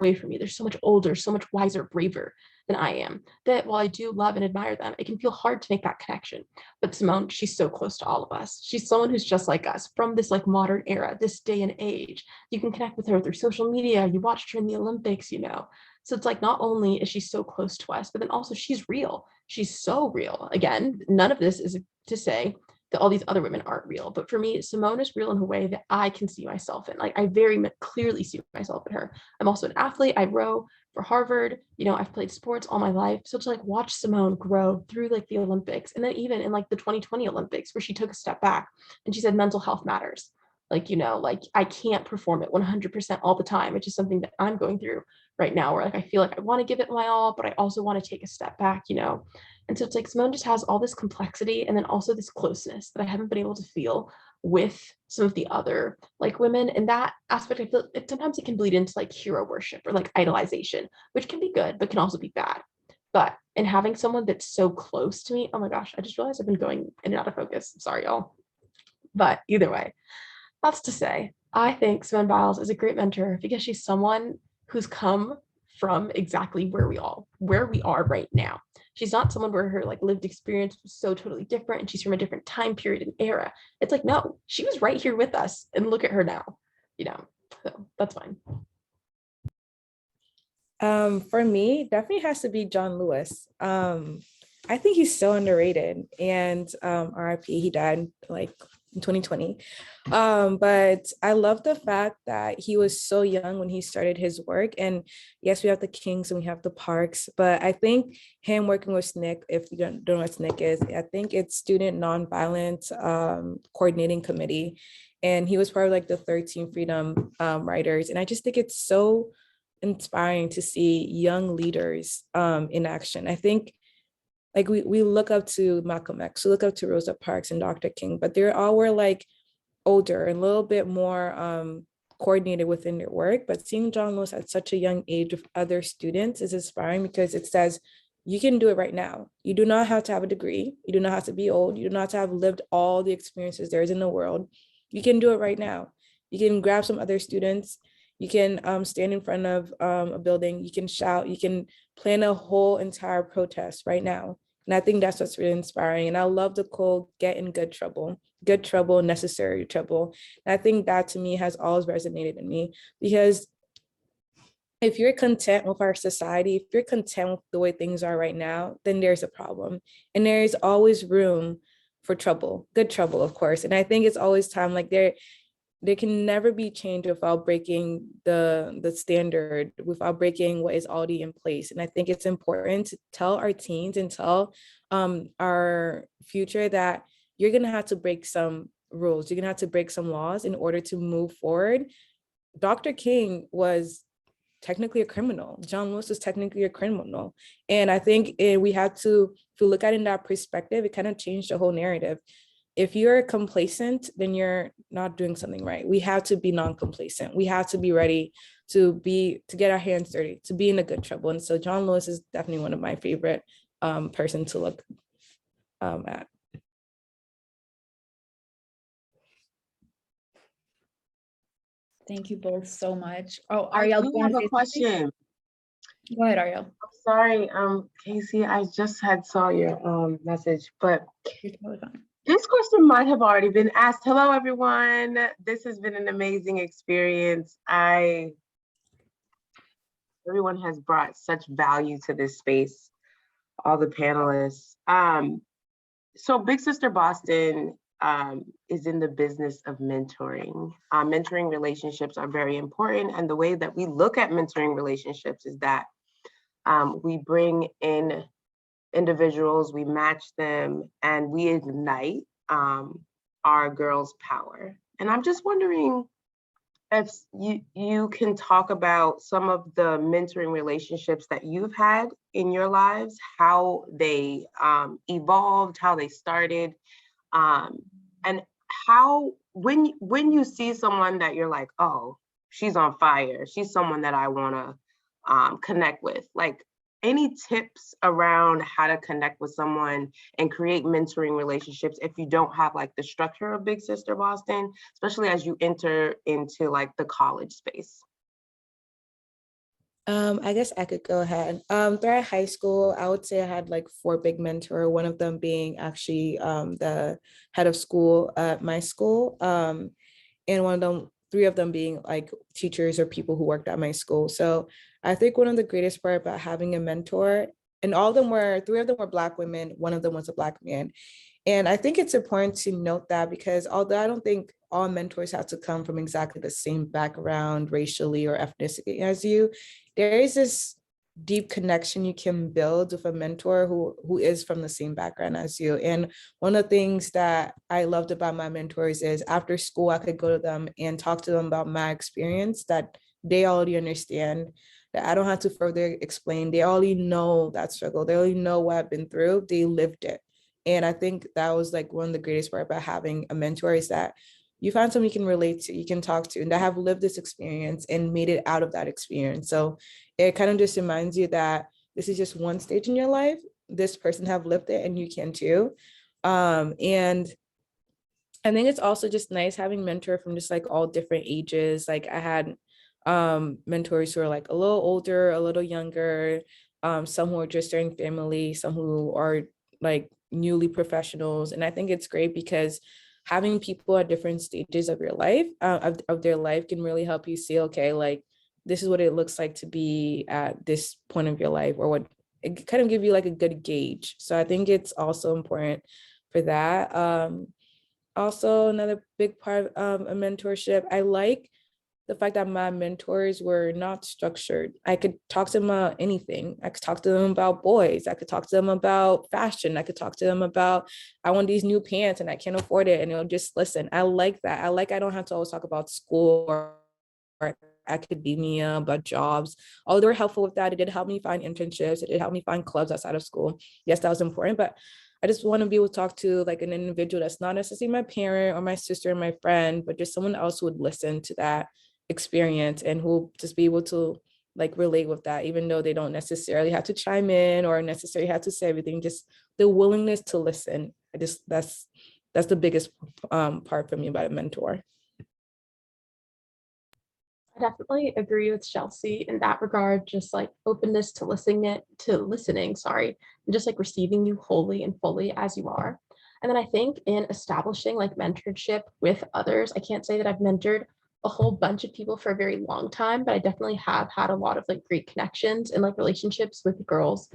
away from me. They're so much older, so much wiser, braver than I am, that while I do love and admire them, it can feel hard to make that connection. But Simone, she's so close to all of us. She's someone who's just like us from this like modern era, this day and age. You can connect with her through social media. You watched her in the Olympics. So it's like, not only is she so close to us, but then also she's real. She's so real. Again, none of this is to say that all these other women aren't real. But for me, Simone is real in a way that I can see myself in. Like, I very clearly see myself in her. I'm also an athlete. I row for Harvard. I've played sports all my life. So to like watch Simone grow through like the Olympics, and then even in like the 2020 Olympics where she took a step back and she said mental health matters. Like I can't perform it 100% all the time. It's just something that I'm going through right now, where like I feel like I want to give it my all, but I also want to take a step back. And so it's like Simone just has all this complexity and then also this closeness that I haven't been able to feel with some of the other like women. And that aspect, I feel sometimes it can bleed into like hero worship or like idolization, which can be good, but can also be bad. But in having someone that's so close to me, oh my gosh, I just realized I've been going in and out of focus. Sorry, y'all. But either way, that's to say, I think Simone Biles is a great mentor because she's someone who's come from exactly where we are right now. She's not someone where her like lived experience was so totally different and she's from a different time period and era. It's like, no, she was right here with us and look at her now. So that's fine. For me, definitely has to be John Lewis. I think he's so underrated, and RIP, he died like in 2020. But I love the fact that he was so young when he started his work. And yes, we have the Kings and we have the Parks, but I think him working with SNCC, if you don't know what SNCC is, I think it's Student Nonviolent Coordinating Committee. And he was part of like the 13 Freedom Writers. And I just think it's so inspiring to see young leaders in action. I think like we look up to Malcolm X, we look up to Rosa Parks and Dr. King, but they all were like older and a little bit more coordinated within their work. But seeing John Lewis at such a young age with other students is inspiring because it says you can do it right now. You do not have to have a degree. You do not have to be old. You do not have to have lived all the experiences there is in the world. You can do it right now. You can grab some other students. You can stand in front of a building. You can shout. You can plan a whole entire protest right now. And I think that's what's really inspiring. And I love the quote, get in good trouble, necessary trouble. And I think that to me has always resonated in me because if you're content with our society, if you're content with the way things are right now, then there's a problem. And there is always room for trouble, good trouble, of course. And I think it's always time, like there can never be change without breaking the standard, without breaking what is already in place. And I think it's important to tell our teens and tell our future that you're gonna have to break some rules, you're gonna have to break some laws in order to move forward. Dr. King was technically a criminal. John Lewis was technically a criminal. And I think we have to, if you look at it in that perspective, it kind of changed the whole narrative. If you're complacent, then you're not doing something right. We have to be non-complacent. We have to be ready to get our hands dirty, to be in a good trouble. And so John Lewis is definitely one of my favorite person to look at. Thank you both so much. Oh, I Ariel, do you want have to a say something? question. Go ahead, Ariel. Sorry, Casey, I just had saw your message, but You're totally fine. this question might have already been asked. Hello, everyone. This has been an amazing experience. Everyone has brought such value to this space, all the panelists. So Big Sister Boston is in the business of mentoring. Mentoring relationships are very important. And the way that we look at mentoring relationships is that we bring in individuals, we match them, and we ignite our girls' power. And I'm just wondering if you can talk about some of the mentoring relationships that you've had in your lives, how they evolved, how they started, and how when you see someone that you're like, oh, she's on fire, she's someone that I want to connect with, like any tips around how to connect with someone and create mentoring relationships if you don't have like the structure of Big Sister Boston, especially as you enter into like the college space? I guess I could go ahead. Throughout high school, I would say I had like four big mentors, one of them being actually the head of school at my school. And one of them, three of them being like teachers or people who worked at my school. So I think one of the greatest part about having a mentor, and all of them were, three of them were Black women, one of them was a Black man. And I think it's important to note that because although I don't think all mentors have to come from exactly the same background racially or ethnicity as you, there is this deep connection you can build with a mentor who is from the same background as you. And one of the things that I loved about my mentors is after school, I could go to them and talk to them about my experience that they already understand, that I don't have to further explain. They already know that struggle. They already know what I've been through. They lived it. And I think that was like one of the greatest part about having a mentor is that you find someone you can relate to, you can talk to, and that have lived this experience and made it out of that experience. So it kind of just reminds you that this is just one stage in your life. This person have lived it and you can too. And I think it's also just nice having mentor from just like all different ages. Like I had mentors who are like a little older, a little younger, some who are just starting family, some who are like newly professionals. And I think it's great because having people at different stages of your life, of their life can really help you see, okay, like this is what it looks like to be at this point of your life, or what it kind of give you like a good gauge. So I think it's also important for that. Also, another big part of a mentorship, I like the fact that my mentors were not structured. I could talk to them about anything. I could talk to them about boys. I could talk to them about fashion. I could talk to them about, I want these new pants and I can't afford it. And they'll just listen. I like that. I don't have to always talk about school or academia, about jobs. Although they were helpful with that, it did help me find internships. It did help me find clubs outside of school. Yes, that was important, but I just want to be able to talk to like an individual that's not necessarily my parent or my sister or my friend, but just someone else who would listen to that experience and who just be able to like relate with that, even though they don't necessarily have to chime in or necessarily have to say everything, just the willingness to listen. I just, that's the biggest part for me about a mentor. I definitely agree with Shelsie in that regard, just like openness to listening, sorry, and just like receiving you wholly and fully as you are. And then I think in establishing like mentorship with others, I can't say that I've mentored a whole bunch of people for a very long time, but I definitely have had a lot of like great connections and like relationships with girls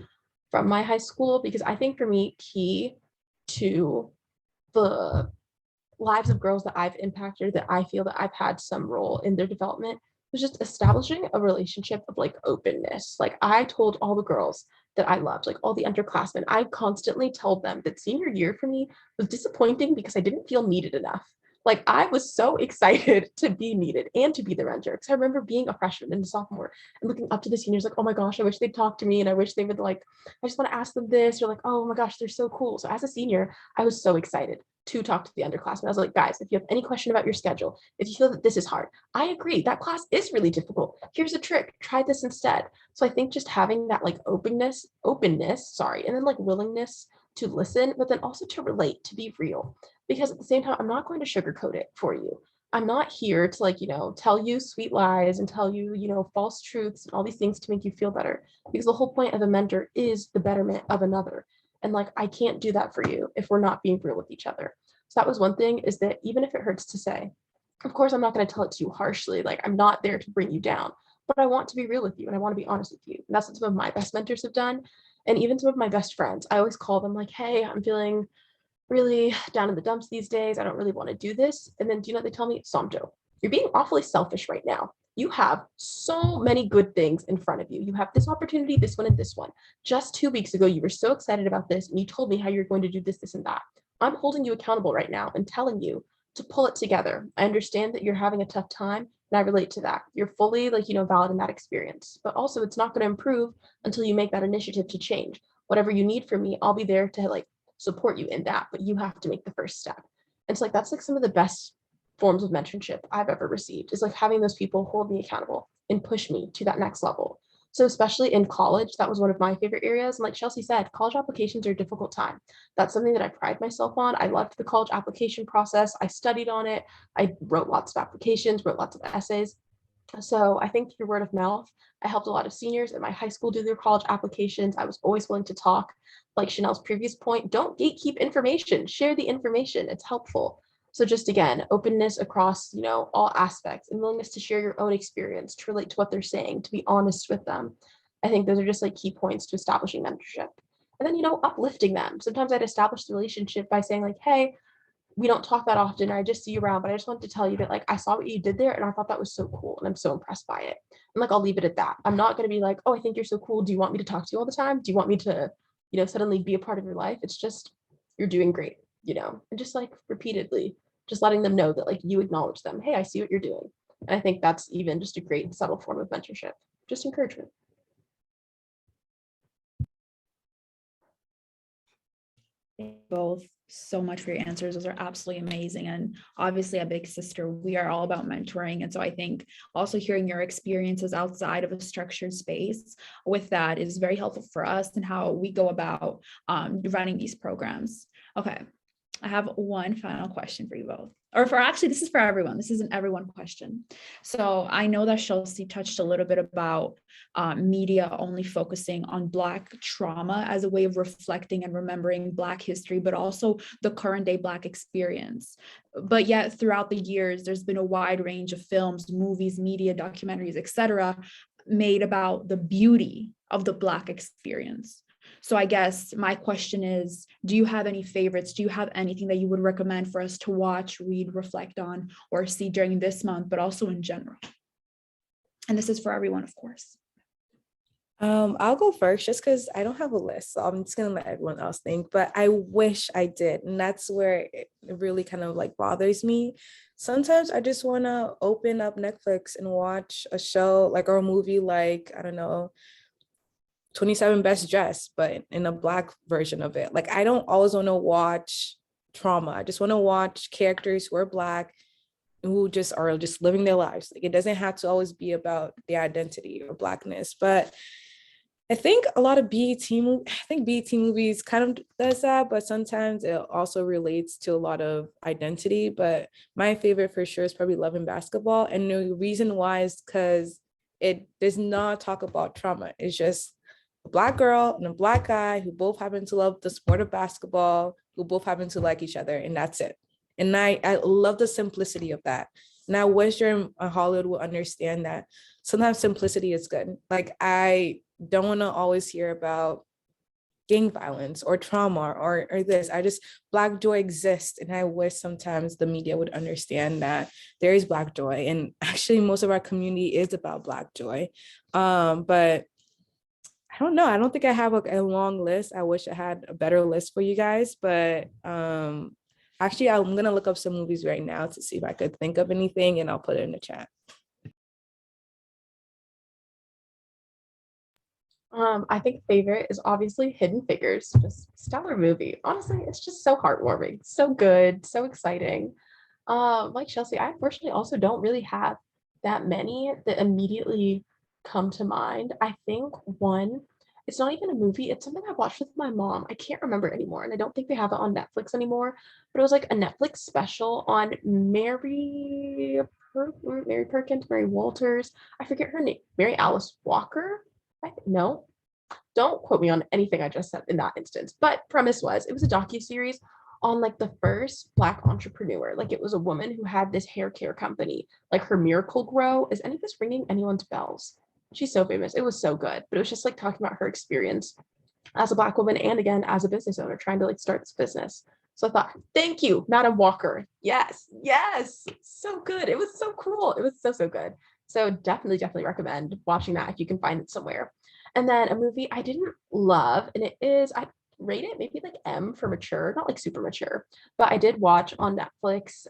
from my high school, because I think for me, key to the lives of girls that I've impacted, that I feel that I've had some role in their development, was just establishing a relationship of like openness. Like I told all the girls that I loved, like all the underclassmen, I constantly told them that senior year for me was disappointing because I didn't feel needed enough. Like I was so excited to be needed and to be the mentor. Because I remember being a freshman and a sophomore and looking up to the seniors like, oh my gosh, I wish they'd talk to me. And I wish they would like, I just want to ask them this. Or like, oh my gosh, they're so cool. So as a senior, I was so excited to talk to the underclassmen. I was like, guys, if you have any question about your schedule, if you feel that this is hard, I agree, that class is really difficult. Here's a trick, try this instead. So I think just having that like openness, sorry, and then like willingness to listen, but then also to relate, to be real. Because at the same time, I'm not going to sugarcoat it for you. I'm not here to like, tell you sweet lies and tell you, false truths and all these things to make you feel better. Because the whole point of a mentor is the betterment of another. And like, I can't do that for you if we're not being real with each other. So that was one thing, is that even if it hurts to say, of course, I'm not going to tell it to you harshly. Like I'm not there to bring you down, but I want to be real with you and I want to be honest with you. And that's what some of my best mentors have done. And even some of my best friends, I always call them like, hey, I'm feeling really down in the dumps these days. I don't really want to do this. And then do you know what they tell me? Somto, you're being awfully selfish right now. You have so many good things in front of you. You have this opportunity, this one, and this one. Just 2 weeks ago, you were so excited about this and you told me how you're going to do this, this, and that. I'm holding you accountable right now and telling you to pull it together. I understand that you're having a tough time and I relate to that. You're fully valid in that experience, but also it's not going to improve until you make that initiative to change. Whatever you need from me, I'll be there to support you in that, but you have to make the first step. And it's that's some of the best forms of mentorship I've ever received, is having those people hold me accountable and push me to that next level. So especially in college, that was one of my favorite areas. And like Shelsie said, college applications are a difficult time. That's something that I pride myself on. I loved the college application process. I studied on it. I wrote lots of applications, wrote lots of essays. So I think through word of mouth, I helped a lot of seniors in my high school do their college applications. I was always willing to talk. Like Shanell's previous point, don't gatekeep information, share the information. It's helpful. So just again, openness across, all aspects and willingness to share your own experience, to relate to what they're saying, to be honest with them. I think those are just like key points to establishing mentorship. And then, uplifting them. Sometimes I'd establish the relationship by saying like, hey, we don't talk that often. I just see you around, but I just wanted to tell you that like I saw what you did there and I thought that was so cool and I'm so impressed by it. And like I'll leave it at that. I'm not going to be like, oh, I think you're so cool. Do you want me to talk to you all the time? Do you want me to, suddenly be a part of your life? It's just you're doing great, and just like repeatedly, just letting them know that like you acknowledge them. Hey, I see what you're doing. And I think that's even just a great subtle form of mentorship, just encouragement. Thank you both so much for your answers. Those are absolutely amazing. And obviously, at Big Sister, we are all about mentoring. And so I think also hearing your experiences outside of a structured space with that is very helpful for us and how we go about running these programs. Okay, I have one final question for you both. This is for everyone. This is an everyone question. So I know that Shelsie touched a little bit about media only focusing on Black trauma as a way of reflecting and remembering Black history, but also the current day Black experience. But yet throughout the years, there's been a wide range of films, movies, media, documentaries, etc., made about the beauty of the Black experience. So I guess my question is, do you have any favorites? Do you have anything that you would recommend for us to watch, read, reflect on, or see during this month, but also in general? And this is for everyone, of course. I'll go first just because I don't have a list. So I'm just gonna let everyone else think, but I wish I did. And that's where it really kind of like bothers me. Sometimes I just want to open up Netflix and watch a show like or a movie like, I don't know, 27 Best Dressed, but in a Black version of it. Like I don't always want to watch trauma. I just want to watch characters who are Black and who just are just living their lives. Like it doesn't have to always be about the identity or Blackness. But I think a lot of BET movies kind of does that, but sometimes it also relates to a lot of identity. But my favorite for sure is probably Love and Basketball. And the reason why is because it does not talk about trauma. It's just a Black girl and a Black guy who both happen to love the sport of basketball, who both happen to like each other, and that's it. And I love the simplicity of that. And I wish Hollywood would understand that sometimes simplicity is good. Like I don't want to always hear about gang violence or trauma or this. Black joy exists. And I wish sometimes the media would understand that there is Black joy. And actually most of our community is about Black joy. But I don't know. I don't think I have a long list. I wish I had a better list for you guys, but actually I'm going to look up some movies right now to see if I could think of anything and I'll put it in the chat. I think favorite is obviously Hidden Figures, just stellar movie. Honestly, it's just so heartwarming, so good, so exciting. Like Shelsie, I unfortunately also don't really have that many that immediately come to mind. I think one, it's not even a movie, it's something I watched with my mom. I can't remember anymore, and I don't think they have it on Netflix anymore, but it was like a Netflix special on Mary Perkins, Mary Walters, I forget her name, Mary Alice Walker. No, don't quote me on anything I just said in that instance. But premise was it was a docuseries on like the first Black entrepreneur. Like it was a woman who had this hair care company, like her Miracle Grow. Is any of this ringing anyone's bells? She's so famous. It was so good. But it was just like talking about her experience as a Black woman and again as a business owner trying to like start this business. So I thought, thank you, Madam Walker. Yes, so good. It was so cool. It was so good. So definitely recommend watching that if you can find it somewhere. And then a movie I didn't love, and I rate it maybe like M for mature, not like super mature, but I did watch on Netflix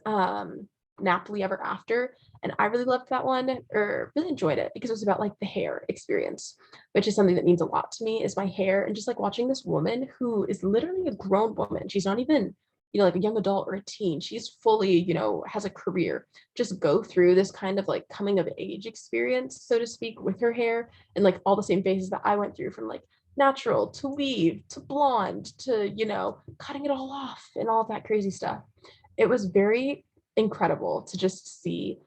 Napoli Ever After, and I really loved that one, or really enjoyed it because it was about like the hair experience, which is something that means a lot to me, is my hair, and just like watching this woman who is literally a grown woman. She's not even like a young adult or a teen, she's fully, has a career, just go through this kind of like coming of age experience, so to speak, with her hair, and like all the same phases that I went through, from like natural to weave to blonde to, cutting it all off and all of that crazy stuff. It was very incredible to just see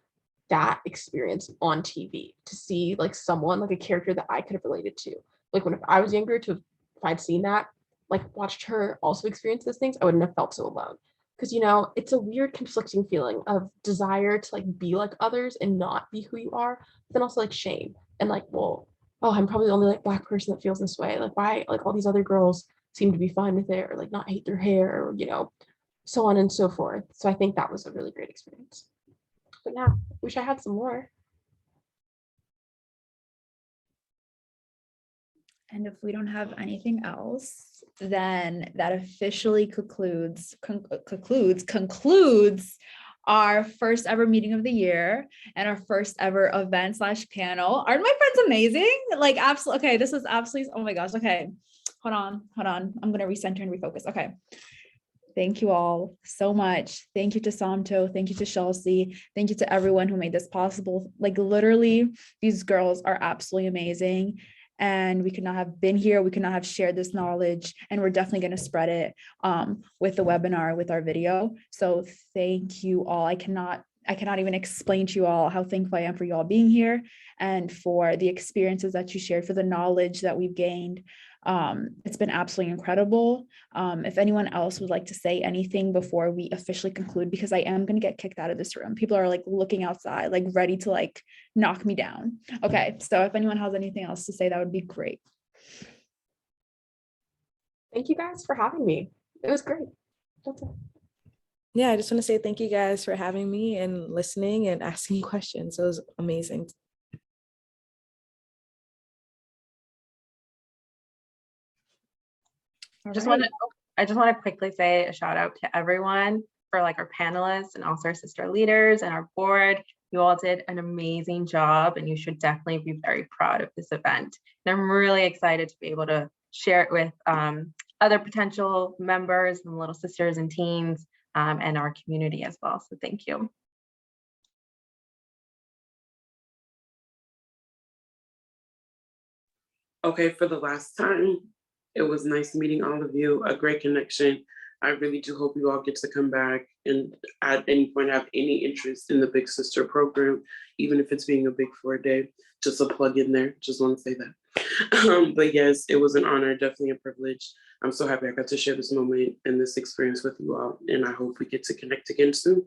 that experience on TV, to see like someone, like a character that I could have related to. Like when if I was younger, if I'd seen that, like watched her also experience those things, I wouldn't have felt so alone. Because it's a weird conflicting feeling of desire to like be like others and not be who you are, but then also like shame and like, well, oh, I'm probably the only like Black person that feels this way. Like why like all these other girls seem to be fine with it, or like not hate their hair, or so on and so forth. So I think that was a really great experience. But yeah, wish I had some more. And if we don't have anything else, then that officially concludes our first ever meeting of the year and our first ever event / panel. Aren't my friends amazing? Like, absolutely. Okay, this was absolutely, oh my gosh. Okay, hold on. I'm gonna recenter and refocus. Okay. Thank you all so much. Thank you to Somto. Thank you to Shelsie. Thank you to everyone who made this possible. Like, literally, these girls are absolutely amazing. And we could not have been here. We could not have shared this knowledge. And we're definitely going to spread it with the webinar, with our video. So thank you all. I cannot even explain to you all how thankful I am for you all being here and for the experiences that you shared, for the knowledge that we've gained. It's been absolutely incredible. If anyone else would like to say anything before we officially conclude, because I am going to get kicked out of this room. People are like looking outside, like ready to like knock me down. Okay, so if anyone has anything else to say, that would be great. Thank you guys for having me. It was great. That's it. Yeah, I just want to say thank you guys for having me and listening and asking questions. It was amazing. I just want to quickly say a shout out to everyone, for like our panelists and also our sister leaders and our board. You all did an amazing job, and you should definitely be very proud of this event. And I'm really excited to be able to share it with other potential members and little sisters and teens and our community as well. So thank you. Okay, for the last time, it was nice meeting all of you, a great connection. I really do hope you all get to come back and at any point have any interest in the Big Sister program, even if it's being a Big 4 day, just a plug in there, just want to say that. But yes, it was an honor, definitely a privilege. I'm so happy I got to share this moment and this experience with you all, and I hope we get to connect again soon.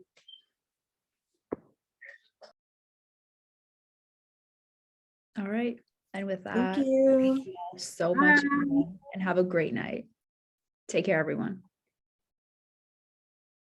All right. And with that, Thank you so much and have a great night. Take care, everyone.